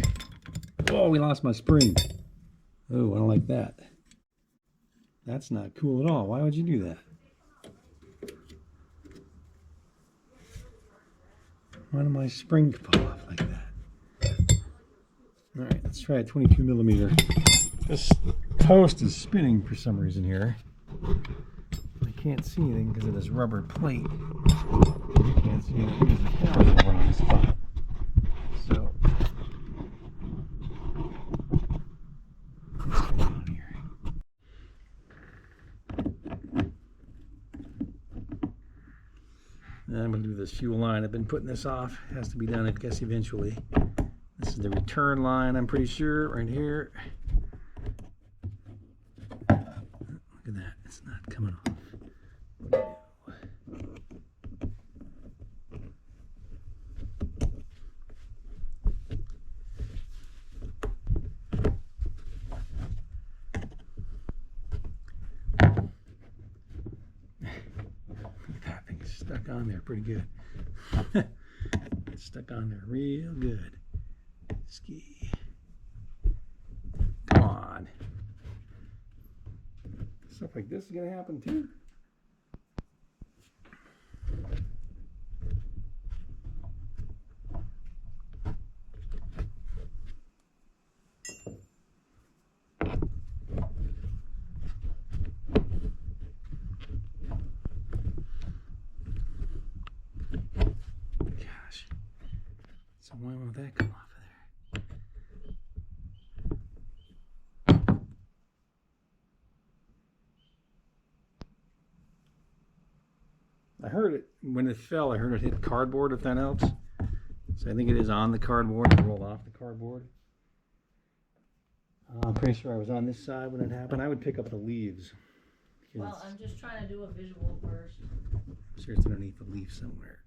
Oh, we lost my spring. Oh, I don't like that. That's not cool at all. Why would you do that? Why did my spring fall off like that? All right, let's try a 22 millimeter. This post is spinning for some reason here. I can't see anything because of this rubber plate. You can't see anything because the camera's over on this spot. So, what's going on here? I'm going to do this fuel line. I've been putting this off. It has to be done, I guess, eventually. This is the return line, I'm pretty sure, right here. Look at that. It's not coming off. stuck on there pretty good. It's stuck on there real good. Ski. Come on. Stuff like this is gonna happen too. Gosh. So when will that come off of there? I heard it when it fell. I heard it hit cardboard, if that helps. So I think it is on the cardboard. It rolled off the cardboard. I'm pretty sure I was on this side when it happened. I would pick up the leaves. Well, I'm just trying to do a visual first. I'm sure it's underneath the leaf somewhere.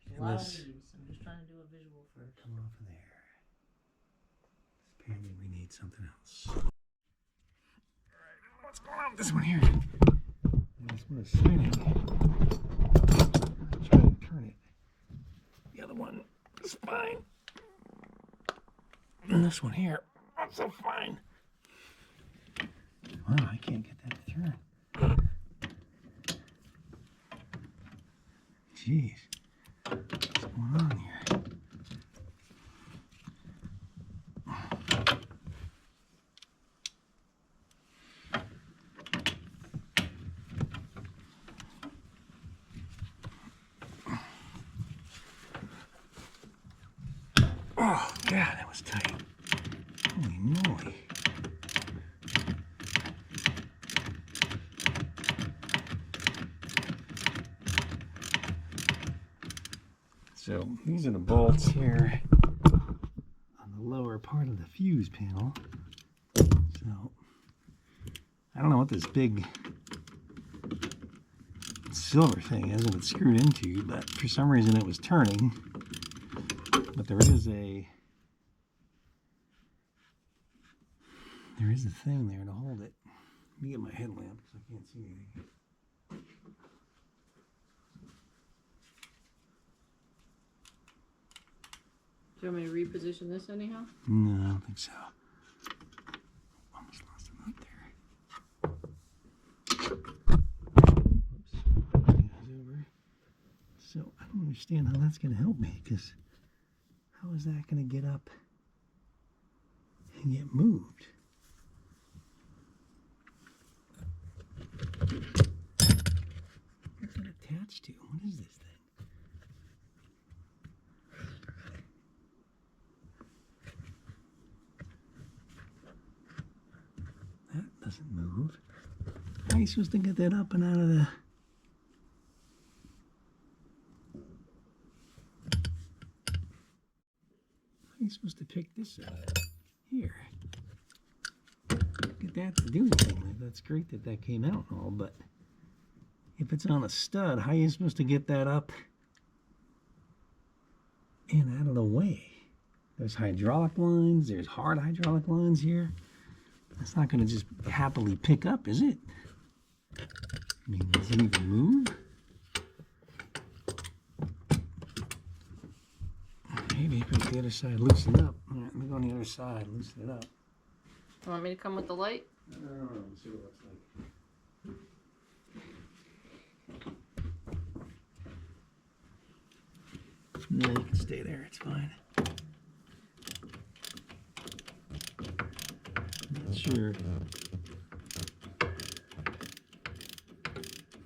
There's a lot of leaves. I'm just trying to do a visual first. Come off of there. Apparently we need something else. Alright, what's going on with this one here? This one is spinning. I'm trying to turn it. The other one is fine. And this one here, not so fine. Wow, I can't get that to turn. Jeez. What's going on here? Oh, God, that was tight. Holy moly. So these are the bolts here on the lower part of the fuse panel. So I don't know what this big silver thing is that it's screwed into, but for some reason it was turning. But there is a thing there to hold it. Let me get my headlamp because I can't see anything. Do you want me to reposition this anyhow? No, I don't think so. Almost lost him up there. Oops. Goes over. So I don't understand how that's going to help me, because how is that going to get up and get moved? What's it attached to? What is this thing? That doesn't move. How are you supposed to get that up and out of the... How are you supposed to pick this up? Here. Get that to do anything. That's great that that came out and all, but if it's on a stud, how are you supposed to get that up and out of the way? There's hydraulic lines. There's hard hydraulic lines here. It's not going to just happily pick up, is it? I mean, does it even move? Maybe put the other side, loosen up. All right, let me go on the other side, loosen it up. You want me to come with the light? Let's see what it looks like. No, you can stay there, it's fine. Not sure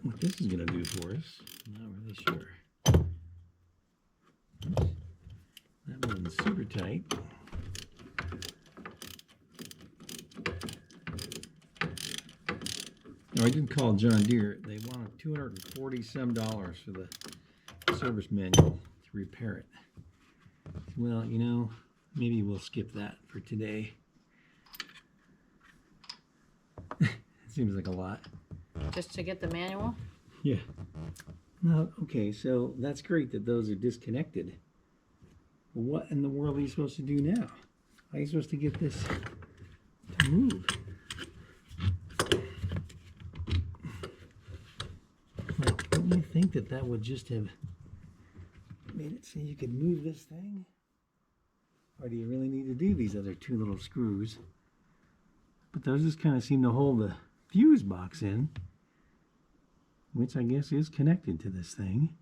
what this is going to do for us. Not really sure. That one's super tight. No, I did call John Deere. They wanted $240 for the service manual to repair it. Well, you know, maybe we'll skip that for today. It seems like a lot. Just to get the manual? Yeah. No, okay, so that's great that those are disconnected. But what in the world are you supposed to do now? How are you supposed to get this to move? Well, don't you think think that that would just have made it so you could move this thing. Or do you really need to do these other two little screws? But those just kind of seem to hold the fuse box in, which I guess is connected to this thing.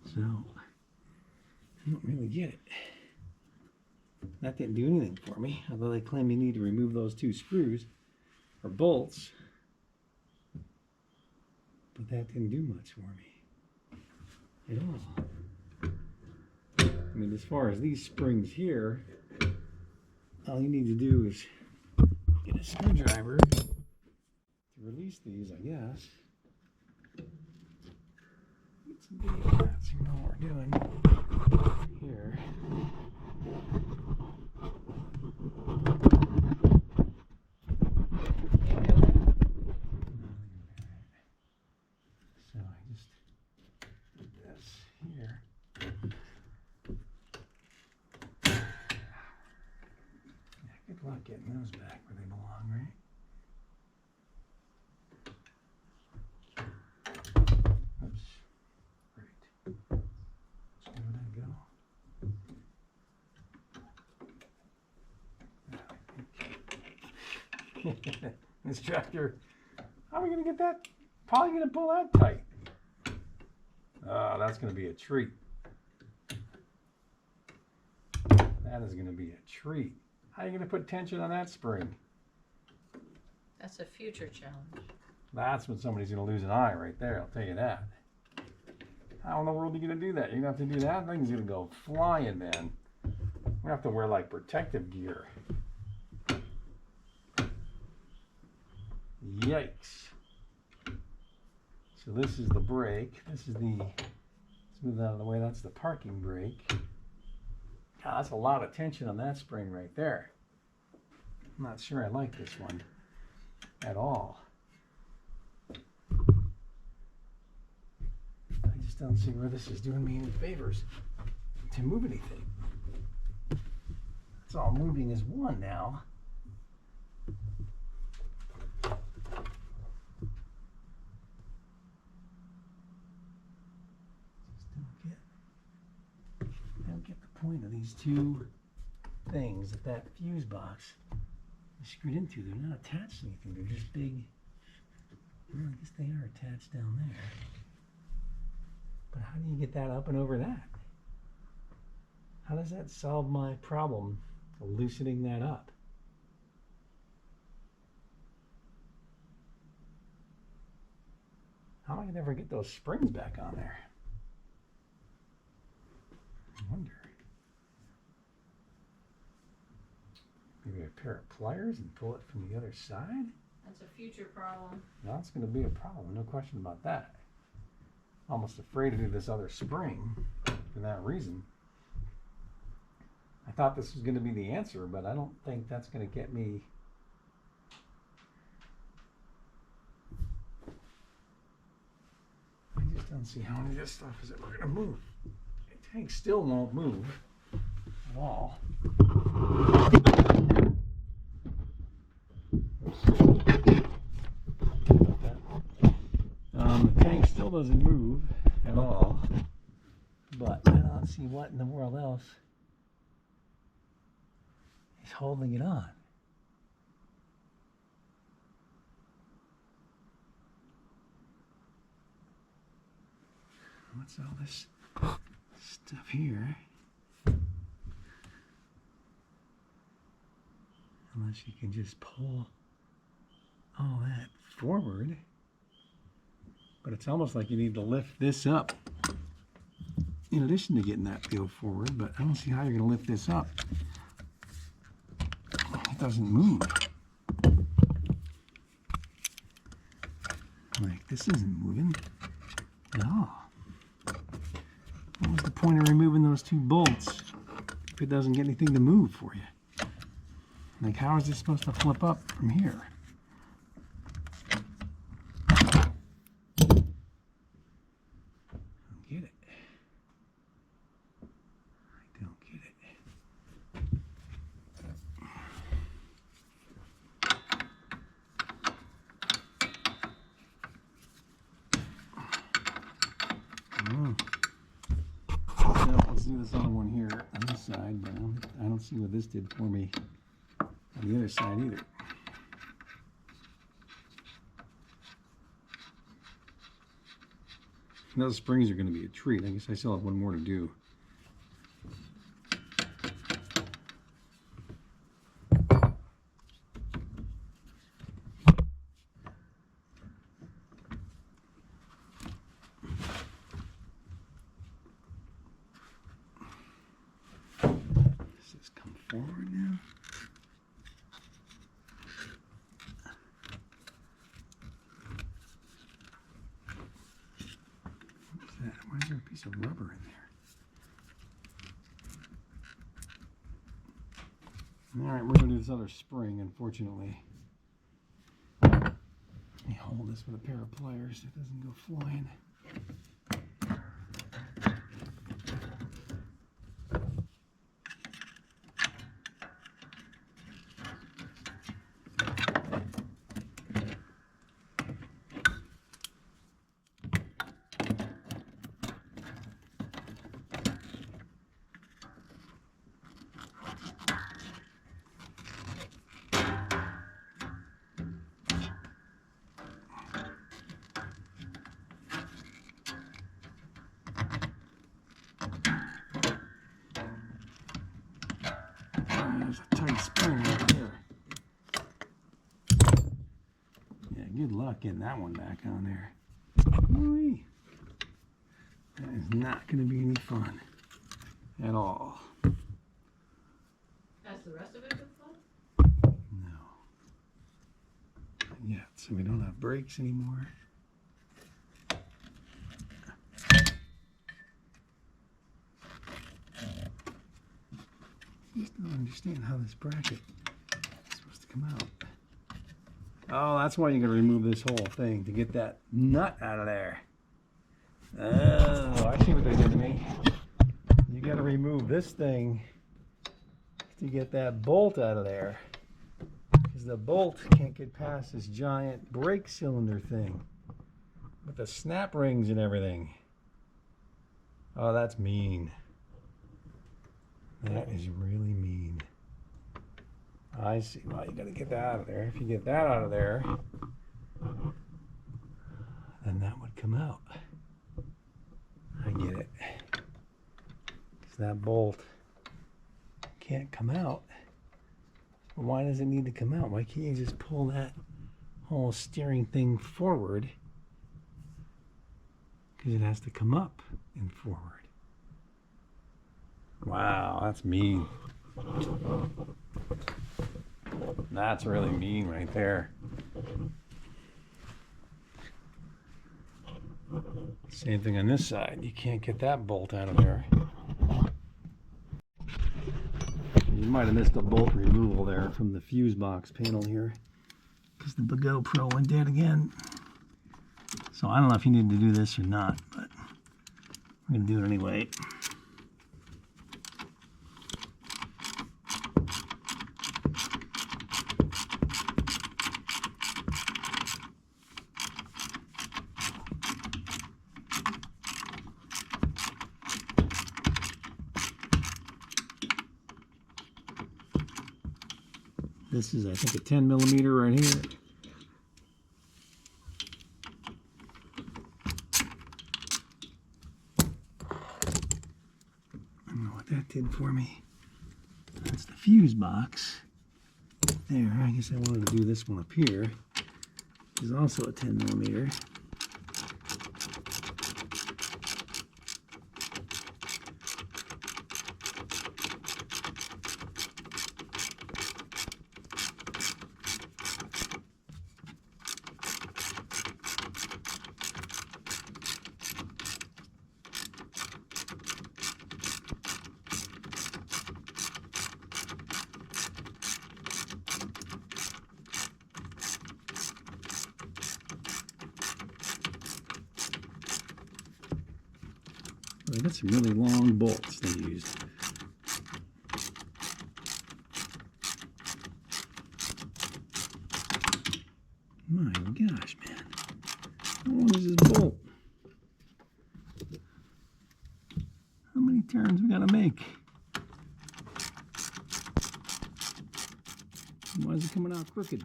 So, I don't really get it. That didn't do anything for me, although they claim you need to remove those two screws or bolts. But that didn't do much for me at all. I mean, as far as these springs here, all you need to do is get a screwdriver to release these, I guess. Get some big nuts, you know what we're doing here. So I just did this here. Yeah, good luck getting those back where they belong, right? Oops. Great. Just let that go. This tractor, how are we going to get that? Probably going to pull that tight. Oh, that's going to be a treat. That is going to be a treat. How are you going to put tension on that spring? That's a future challenge. That's when somebody's going to lose an eye right there, I'll tell you that. How in the world are you going to do that? You're going to have to do that? That thing's going to go flying, man. We're going to have to wear like protective gear. Yikes. So this is the brake. This is the, let's move that out of the way. That's the parking brake. God, that's a lot of tension on that spring right there. I'm not sure I like this one at all. I just don't see where this is doing me any favors to move anything. It's all moving as one now. I don't get the point of these two things that fuse box is screwed into. They're not attached to anything. They're just big. Well, I guess they are attached down there. But how do you get that up and over that? How does that solve my problem of loosening that up? How am I going to ever get those springs back on there? I wonder. Maybe a pair of pliers and pull it from the other side? That's a future problem. That's going to be a problem, no question about that. Almost afraid to do this other spring for that reason. I thought this was going to be the answer, but I don't think that's going to get me. I just don't see how any of this stuff is ever going to move. The tank still won't move at all. The tank still doesn't move at all, but I don't see what in the world else is holding it on. What's all this stuff here? Unless you can just pull all that forward. But it's almost like you need to lift this up in addition to getting that go forward, but I don't see how you're going to lift this up. It doesn't move. Like, this isn't moving at all. What was the point of removing those two bolts if it doesn't get anything to move for you? Like, how is this supposed to flip up from here? Oh. So let's do this other one here on this side, but I don't see what this did for me on the other side either. Those springs are going to be a treat. I guess I still have one more to do. Does this come forward now? What's that? Why is there a piece of rubber in there? All right, we're going to do this other spring, unfortunately. Let me hold this with a pair of pliers so it doesn't go flying. There's a tight spring right there. Yeah, good luck getting that one back on there. Ooh-wee. That is not going to be any fun at all. Has the rest of it been fun? No. Not yet. So we don't have brakes anymore. I just don't understand how this bracket is supposed to come out. Oh, that's why you're going to remove this whole thing, to get that nut out of there. Oh, I see what they did to me. You got to remove this thing to get that bolt out of there. Because the bolt can't get past this giant brake cylinder thing with the snap rings and everything. Oh, that's mean. That is really mean. I see. Well, you gotta get that out of there. If you get that out of there, then that would come out. I get it. Because that bolt can't come out. Well, why does it need to come out? Why can't you just pull that whole steering thing forward? Because it has to come up and forward. Wow, that's mean. That's really mean right there. Same thing on this side. You can't get that bolt out of there. You might have missed a bolt removal there from the fuse box panel here, because the GoPro went dead again. So I don't know if you need to do this or not, but I'm going to do it anyway. This is, I think, a 10 millimeter right here. I don't know what that did for me. That's the fuse box. There, I guess I wanted to do this one up here. It's also a 10 millimeter. They got some really long bolts they used. My gosh, man. How long is this bolt? turns we gotta make? Why is it coming out crooked?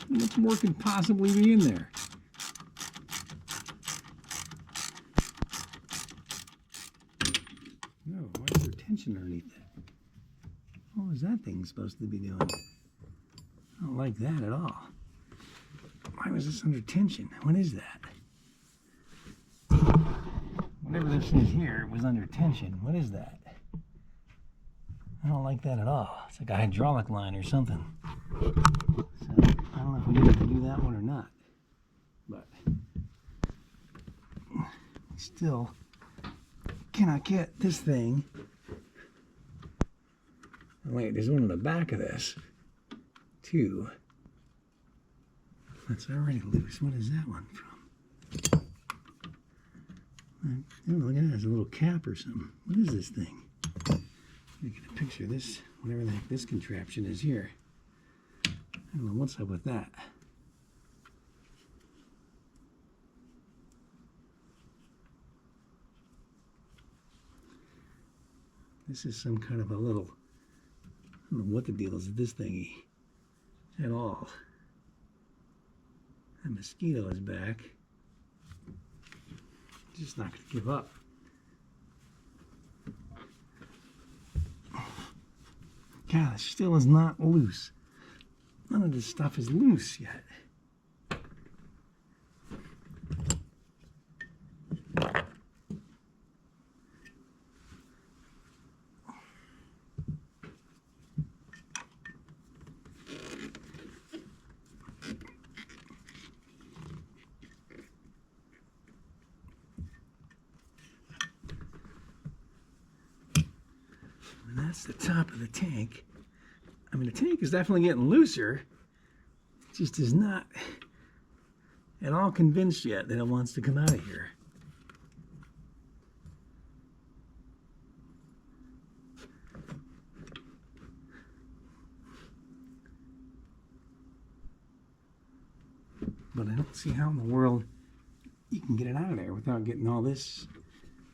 How much more could possibly be in there? No, why is there tension underneath that? What was that thing supposed to be doing? I don't like that at all. Why was this under tension? What is that? Whatever this is here was under tension. What is that? I don't like that at all. It's like a hydraulic line or something. So I don't know if we need to do that one or not. But still cannot get this thing. Wait, there's one on the back of this too. That's already loose. What is that one from? Oh, look at that. There's a little cap or something. What is this thing? Let me get a picture of this, whatever the heck this contraption is here. I don't know what's up with that. This is some kind of a little, I don't know what the deal is with this thingy at all. That mosquito is back. Just not going to give up. God, it still is not loose. None of this stuff is loose yet. And that's the top of the tank. I mean, the tank is definitely getting looser. It just is not at all convinced yet that it wants to come out of here. But I don't see how in the world you can get it out of there without getting all this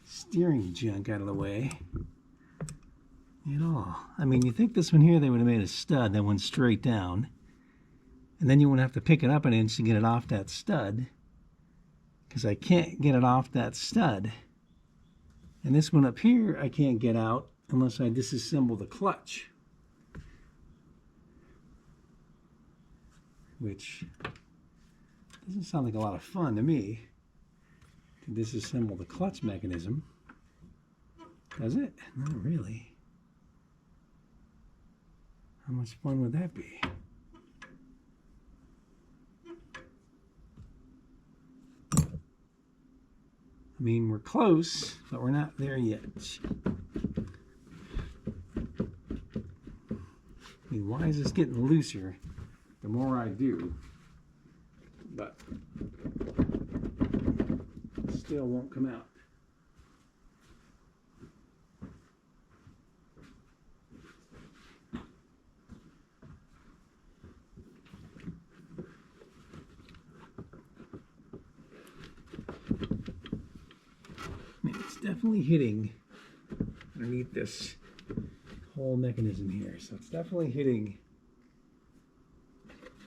steering junk out of the way at all. I mean, you think this one here, they would have made a stud that went straight down, and then you wouldn't have to pick it up an inch to get it off that stud, because I can't get it off that stud. And this one up here, I can't get out unless I disassemble the clutch, which doesn't sound like a lot of fun to me, to disassemble the clutch mechanism. Does it? Not really. How much fun would that be? I mean, we're close, but we're not there yet. I mean, why is this getting looser the more I do? But it still won't come out. I mean, it's definitely hitting underneath this whole mechanism here. So it's definitely hitting.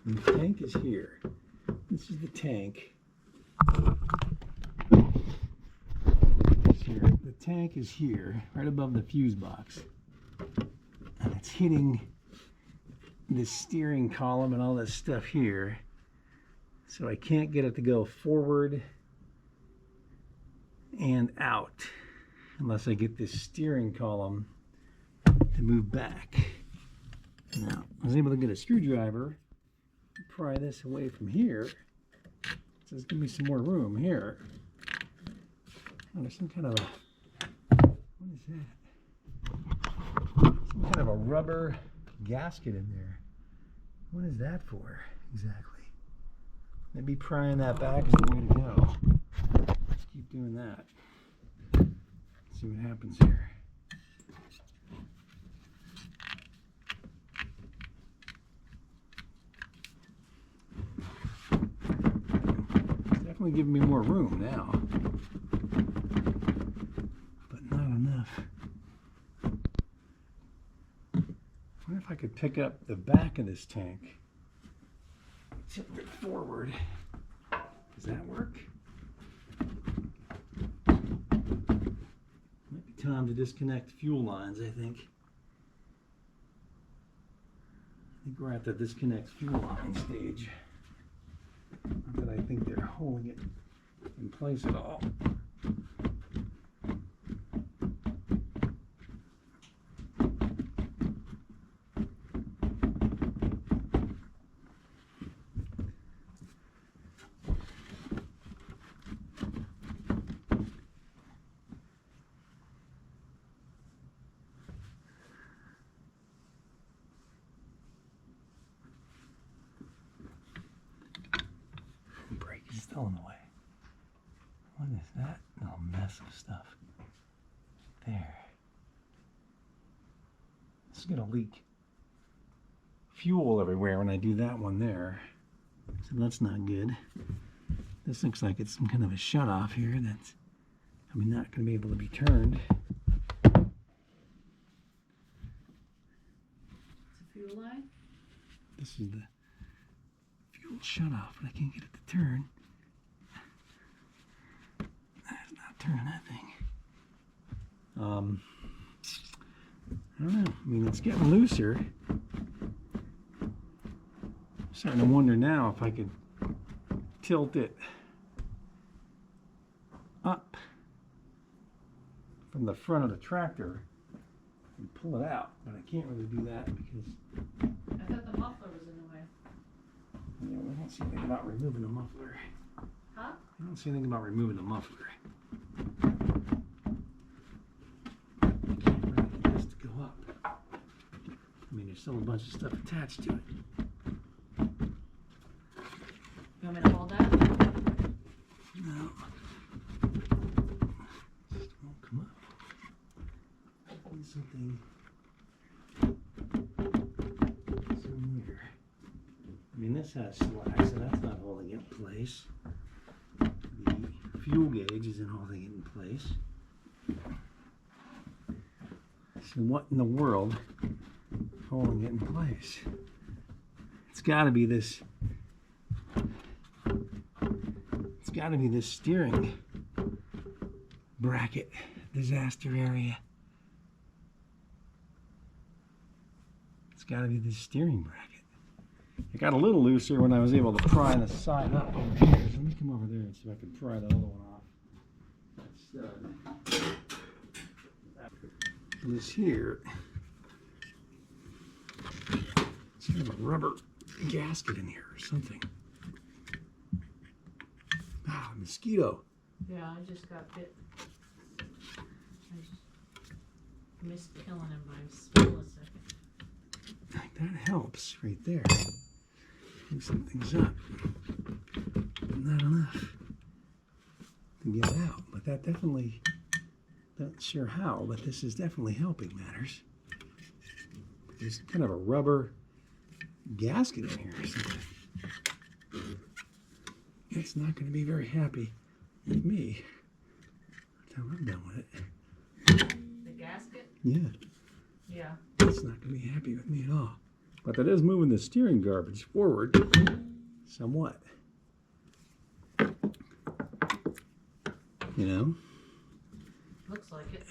And the tank is here. This is the tank. Here. The tank is here, right above the fuse box. And it's hitting this steering column and all this stuff here. So I can't get it to go forward and out unless I get this steering column to move back. Now, I was able to get a screwdriver, pry this away from here. So there's gonna be some more room here. Oh, there's some kind of a, what is that? Some kind of a rubber gasket in there. What is that for exactly? Maybe prying that back is the way to go. Let's keep doing that. See what happens here. definitely giving me more room now, but not enough. I wonder if I could pick up the back of this tank, tip it forward. Does that work? Might be time to disconnect fuel lines, I think. I think we're at the disconnect fuel line stage. Not that I think they're holding it in place at all. Brake is still in the way. What is that little mess of stuff? There. This is gonna leak fuel everywhere when I do that one there. So that's not good. This looks like it's some kind of a shut off here that's not gonna be able to be turned. It's a fuel line? This is the fuel shut off, but I can't get it to turn. That's not turning that thing. I don't know. I mean, it's getting looser. I'm starting to wonder now if I could tilt it up from the front of the tractor and pull it out, but I can't really do that because I thought the muffler was in the way. yeah, I don't see anything about removing the muffler. Huh? I don't see anything about removing the muffler. I can't really get this to go up. I mean, there's still a bunch of stuff attached to it. You want me to hold that? No. Just won't come up. I need something somewhere. I mean, this has slack, so that's not holding it in place. The fuel gauge isn't holding it in place. So what in the world is holding it in place? It's got to be this. It's got to be this steering bracket disaster area. It's got to be this steering bracket. It got a little looser when I was able to pry the side up over here. So let me come over there and see if I can pry the other one off. That stud. This here, it's kind of a rubber gasket in here or something. Ah, mosquito. Yeah, I just got bit. I just missed killing him by a millisecond. That helps right there. Think something's up. Not enough to get it out, but that definitely, not sure how, but this is definitely helping matters. There's kind of a rubber gasket in here or something. It's not going to be very happy with me until I'm done with it. The gasket? Yeah, Yeah. it's not going to be happy with me at all. But that is moving the steering garbage forward somewhat. You know? Looks like it.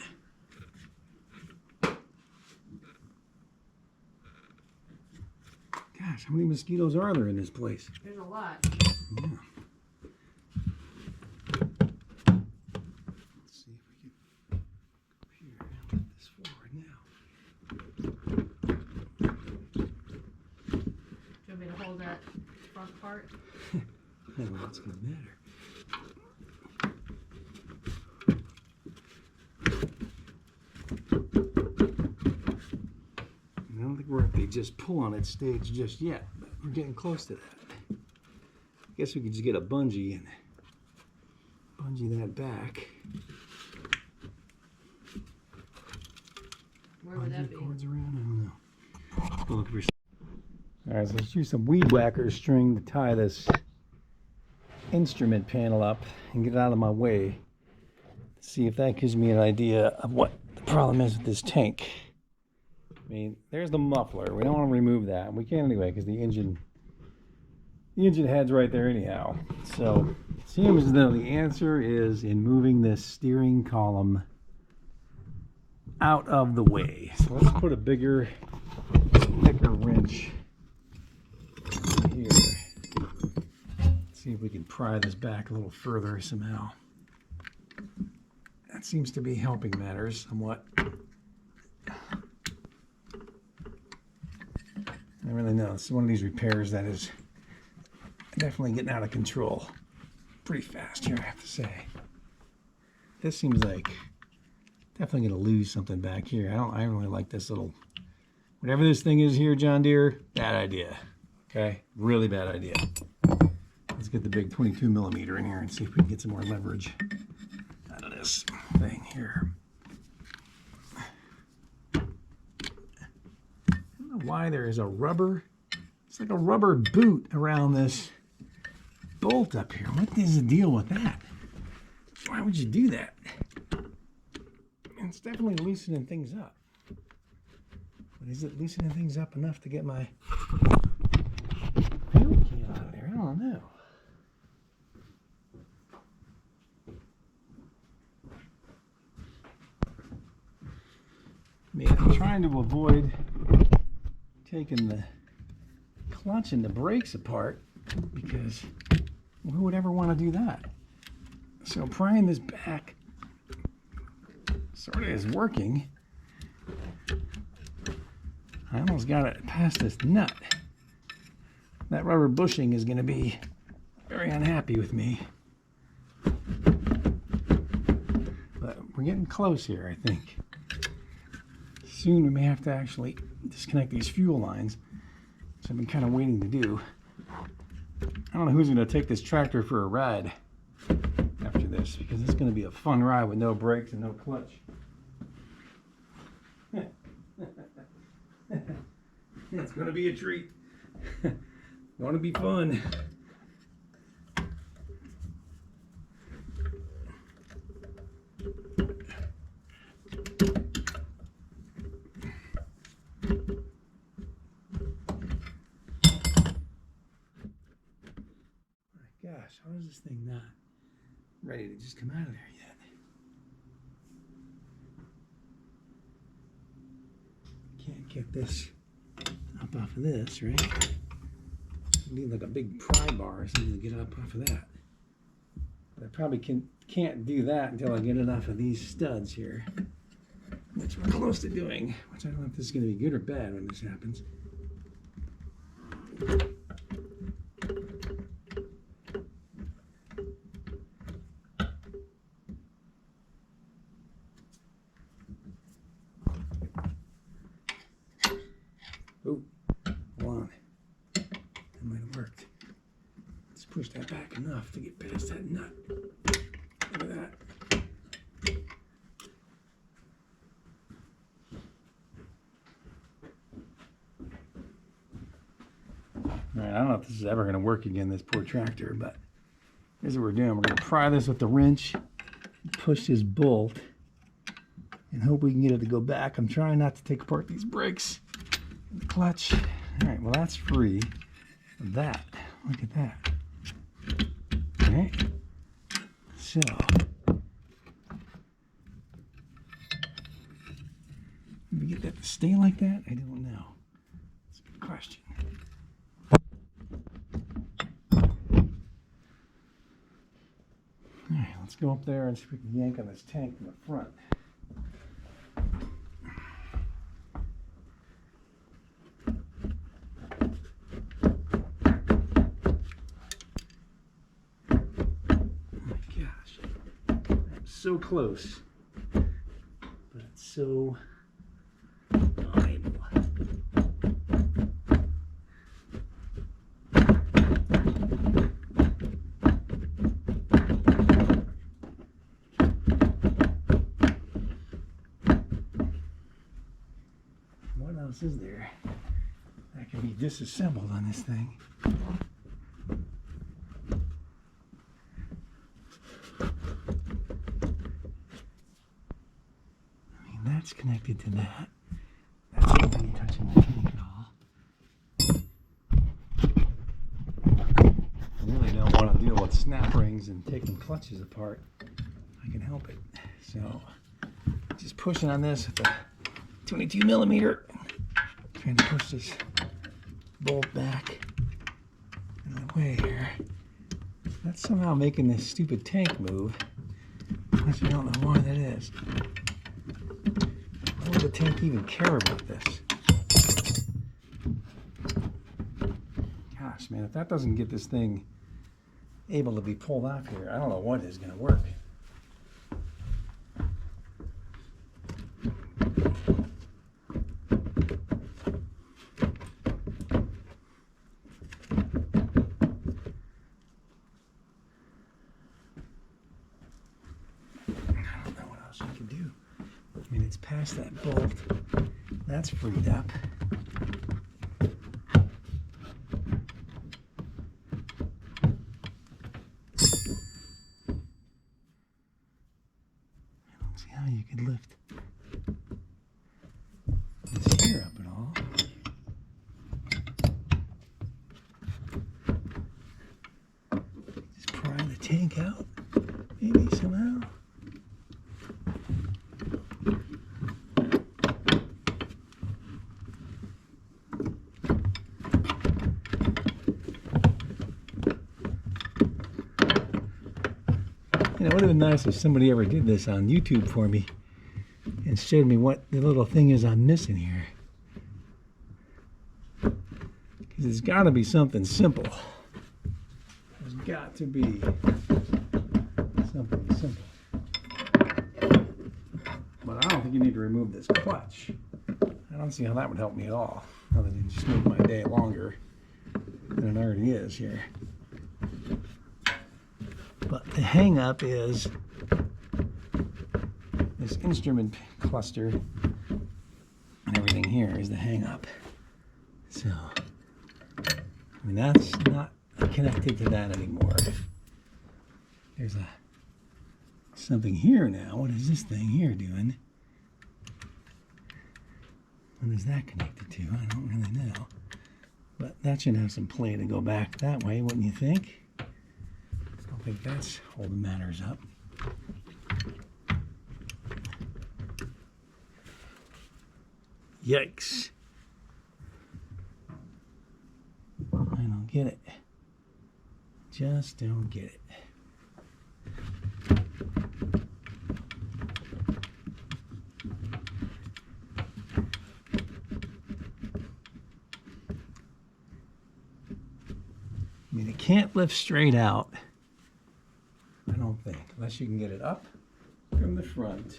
Gosh, how many mosquitoes are there in this place? There's a lot. Yeah. Let's see if we can go here and put this forward now. Do you want me to hold that front part? I don't know what's going to matter. I don't think we're at the just pull on it stage just yet, but we're getting close to that. I guess we could just get a bungee and bungee that back. Where would that be? Cords around? I don't know. We'll look for. All right, so let's use some weed whacker string to tie this instrument panel up and get it out of my way. See if that gives me an idea of what the problem is with this tank. I mean, there's the muffler. We don't want to remove that. We can anyway because the engine head's right there anyhow. So it seems as though the answer is in moving this steering column out of the way. So let's put a bigger, thicker wrench here. See if we can pry this back a little further somehow. That seems to be helping matters somewhat. I really know. It's one of these repairs that is definitely getting out of control pretty fast here, I have to say. This seems like definitely going to lose something back here. I don't really like this little, whatever this thing is here, John Deere, bad idea. Okay, really bad idea. Let's get the big 22 millimeter in here and see if we can get some more leverage out of this thing here. Why there is a rubber, it's like a rubber boot around this bolt up here. What is the deal with that? Why would you do that? It's definitely loosening things up. But is it loosening things up enough to get my fuel can out of there? I don't know. I mean, I'm trying to avoid taking the clutch and the brakes apart because who would ever want to do that? So prying this back sort of is working. I almost got it past this nut. That rubber bushing is going to be very unhappy with me. But we're getting close here, I think. Soon we may have to actually disconnect these fuel lines, which I've been kind of waiting to do. I don't know who's going to take this tractor for a ride after this, because it's going to be a fun ride with no brakes and no clutch. It's going to be a treat. Want to be fun. Gosh, how is this thing not ready to just come out of there yet? Can't get this up off of this, right? I need like a big pry bar or something to get it up off of that. But I probably can't do that until I get it off of these studs here, which we're close to doing. Which I don't know if this is going to be good or bad when this happens. Oh, hold on. That might have worked. Let's push that back enough to get past that nut. Look at that. Alright, I don't know if this is ever going to work again, this poor tractor, but here's what we're doing. We're going to pry this with the wrench, push this bolt, and hope we can get it to go back. I'm trying not to take apart these brakes. The clutch. All right, well that's free. That, look at that. All right, so did we get that to stay like that? I don't know. That's a good question. All right, let's go up there and see if we can yank on this tank from the front. So close, but it's so unable. What else is there that can be disassembled on this thing? That's connected to that. That's not really touching the tank at all. I really don't want to deal with snap rings and taking clutches apart. I can help it. So, just pushing on this with the 22 millimeter. Trying to push this bolt back in the way here. That's somehow making this stupid tank move. I don't know why that is. Why would the tank even care about this? Gosh, man, if that doesn't get this thing able to be pulled off here, I don't know what is going to work. It's past that bolt. That's freed up. I don't see how you could lift this here up at all. Just pry the tank out, maybe somehow. It would have been nice if somebody ever did this on YouTube for me and showed me what the little thing is I'm missing here. Because it's got to be something simple. There's got to be something simple. But I don't think you need to remove this clutch. I don't see how that would help me at all, other than just make my day longer than it already is here. But the hang up is this instrument cluster and everything here is the hang up. So, I mean, that's not connected to that anymore. There's something here now. What is this thing here doing? What is that connected to? I don't really know. But that should have some play to go back that way, wouldn't you think? I think that's holding matters up. Yikes. I don't get it. Just don't get it. I mean, it can't lift straight out. I don't think, unless you can get it up from the front.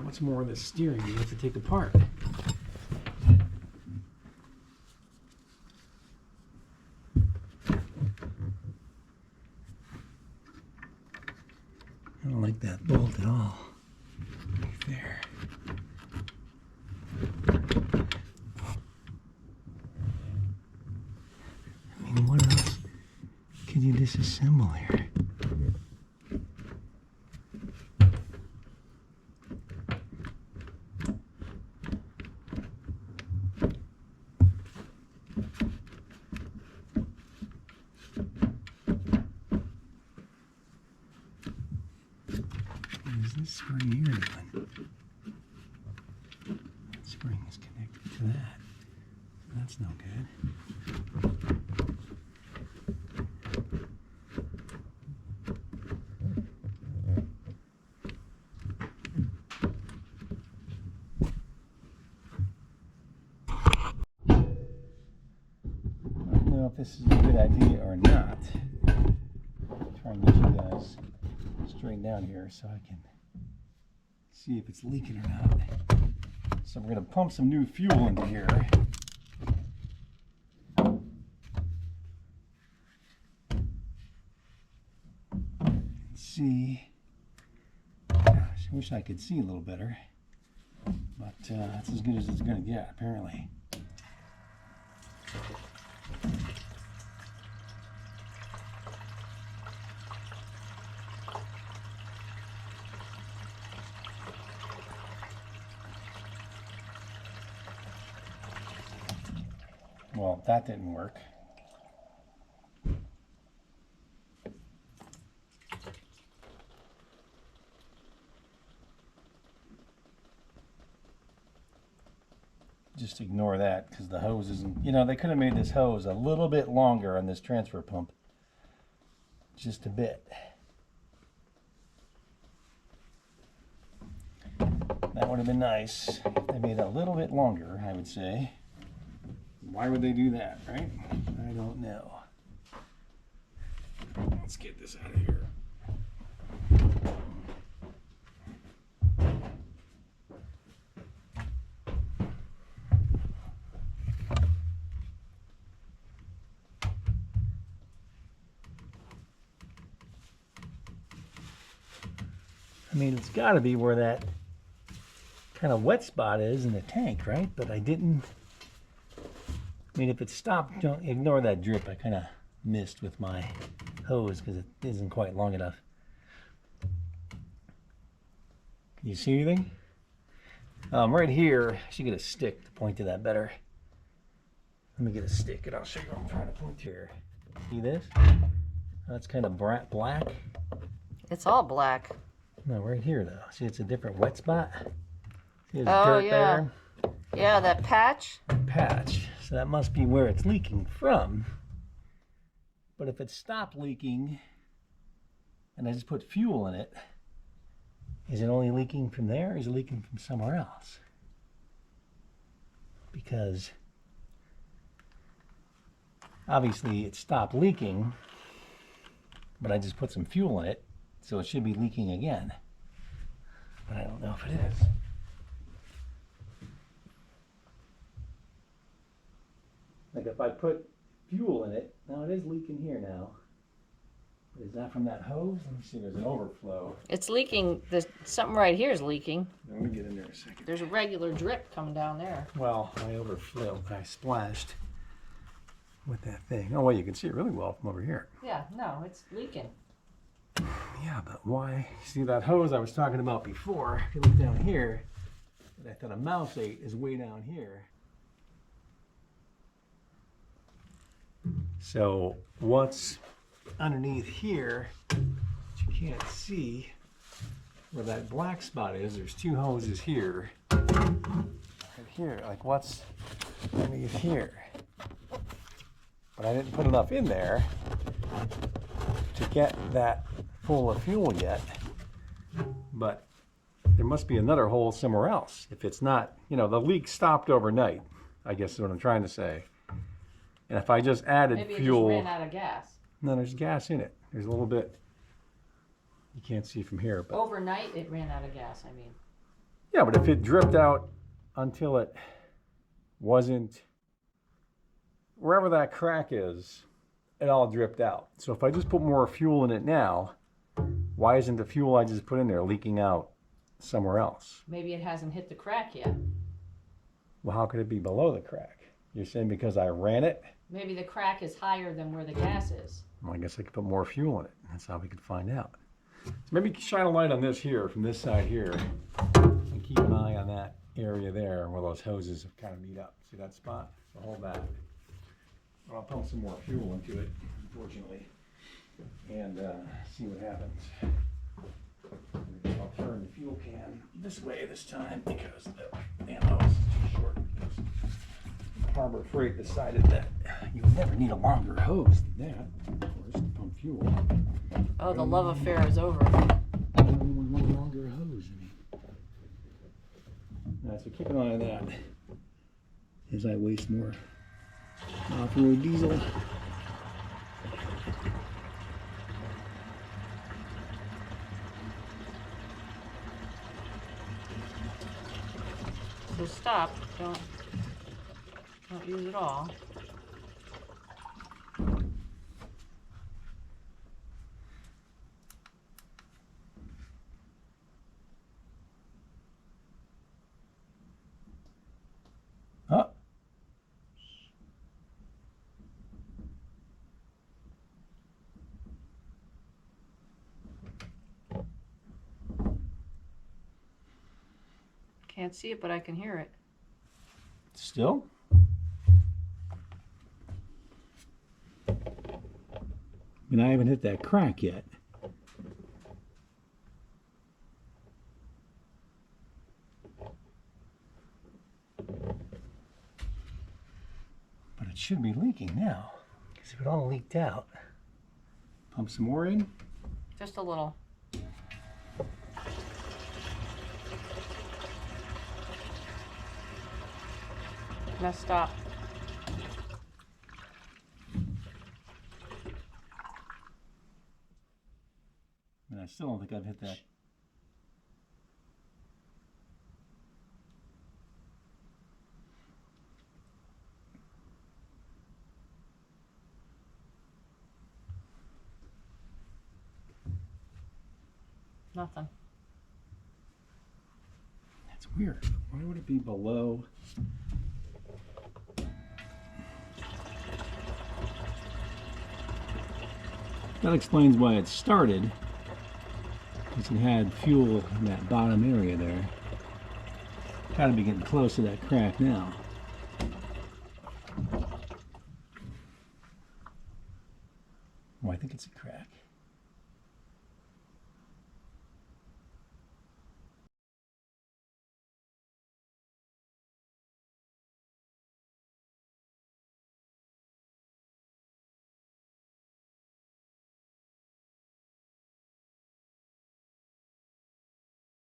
What's more of the steering you have to take apart? I don't like that bolt at all. Right there. I mean, what else can you disassemble here? What is this spring here doing? That spring is connected to that. So that's no good. I don't know if this is a good idea or not. Try and get you guys straightened out here so I can See if it's leaking or not. So we're gonna pump some new fuel into here. See. Gosh, I wish I could see a little better. But that's as good as it's gonna get, apparently. Well, that didn't work. Just ignore that because the hose isn't, you know, they could have made this hose a little bit longer on this transfer pump. Just a bit. That would have been nice if they made it a little bit longer, I would say. Why would they do that, right? I don't know. Let's get this out of here. I mean, it's got to be where that kind of wet spot is in the tank, right? But I didn't. I mean, if it stopped, don't ignore that drip. I kind of missed with my hose because it isn't quite long enough. Can you see anything? Right here, I should get a stick to point to that better. Let me get a stick and I'll show you what I'm trying to point to here. See this? That's kind of black. It's all black. No, right here though. See, it's a different wet spot. See, there's Oh, dirt yeah. there. Yeah, that patch. Patch. So that must be where it's leaking from. But if it stopped leaking and I just put fuel in it, is it only leaking from there or is it leaking from somewhere else? Because obviously it stopped leaking, but I just put some fuel in it, so it should be leaking again. But I don't know if it is. Like if I put fuel in it, now it is leaking here now. But is that from that hose? Let me see, there's an overflow. It's leaking. There's something right here is leaking. Let me get in there a second. There's a regular drip coming down there. Well, I overflowed, I splashed with that thing. Oh, well, you can see it really well from over here. Yeah, no, it's leaking. Yeah, but why? See that hose I was talking about before? If you look down here, that I thought a mouse ate is way down here. So what's underneath here that you can't see where that black spot is? There's two hoses here. Right here, like what's underneath here? But I didn't put enough in there to get that full of fuel yet. But there must be another hole somewhere else. If it's not, you know, the leak stopped overnight, I guess is what I'm trying to say. And if I just added Maybe fuel, it just ran out of gas. no, there's gas in it. There's a little bit. You can't see from here, but Overnight, it ran out of gas, I mean. yeah, but if it dripped out until it wasn't, wherever that crack is, it all dripped out. So if I just put more fuel in it now, why isn't the fuel I just put in there leaking out somewhere else? Maybe it hasn't hit the crack yet. Well, how could it be below the crack? You're saying because I ran it? Maybe the crack is higher than where the gas is. Well, I guess I could put more fuel in it. That's how we could find out. So maybe shine a light on this here, from this side here, and keep an eye on that area there where those hoses have kind of meet up. See that spot? So hold that. I'll pump some more fuel into it, unfortunately, and see what happens. I'll turn the fuel can this way this time because the damn hose is too short. Harbor Freight decided that you would never need a longer hose than that, of course, to pump fuel. Oh, the love affair is over. Only one longer hose. I mean. All right, so keep an eye on that as I waste more off-road diesel. So stop. Don't use it all. Oh. Can't see it, but I can hear it. Still? And I haven't hit that crack yet. But it should be leaking now. Because if it all leaked out. Pump some more in. Just a little. Now stop. And I still don't think I've hit that. Nothing. That's weird. Why would it be below? That explains why it started. Because it had fuel in that bottom area there. Gotta be getting close to that crack now. Oh, I think it's a crack.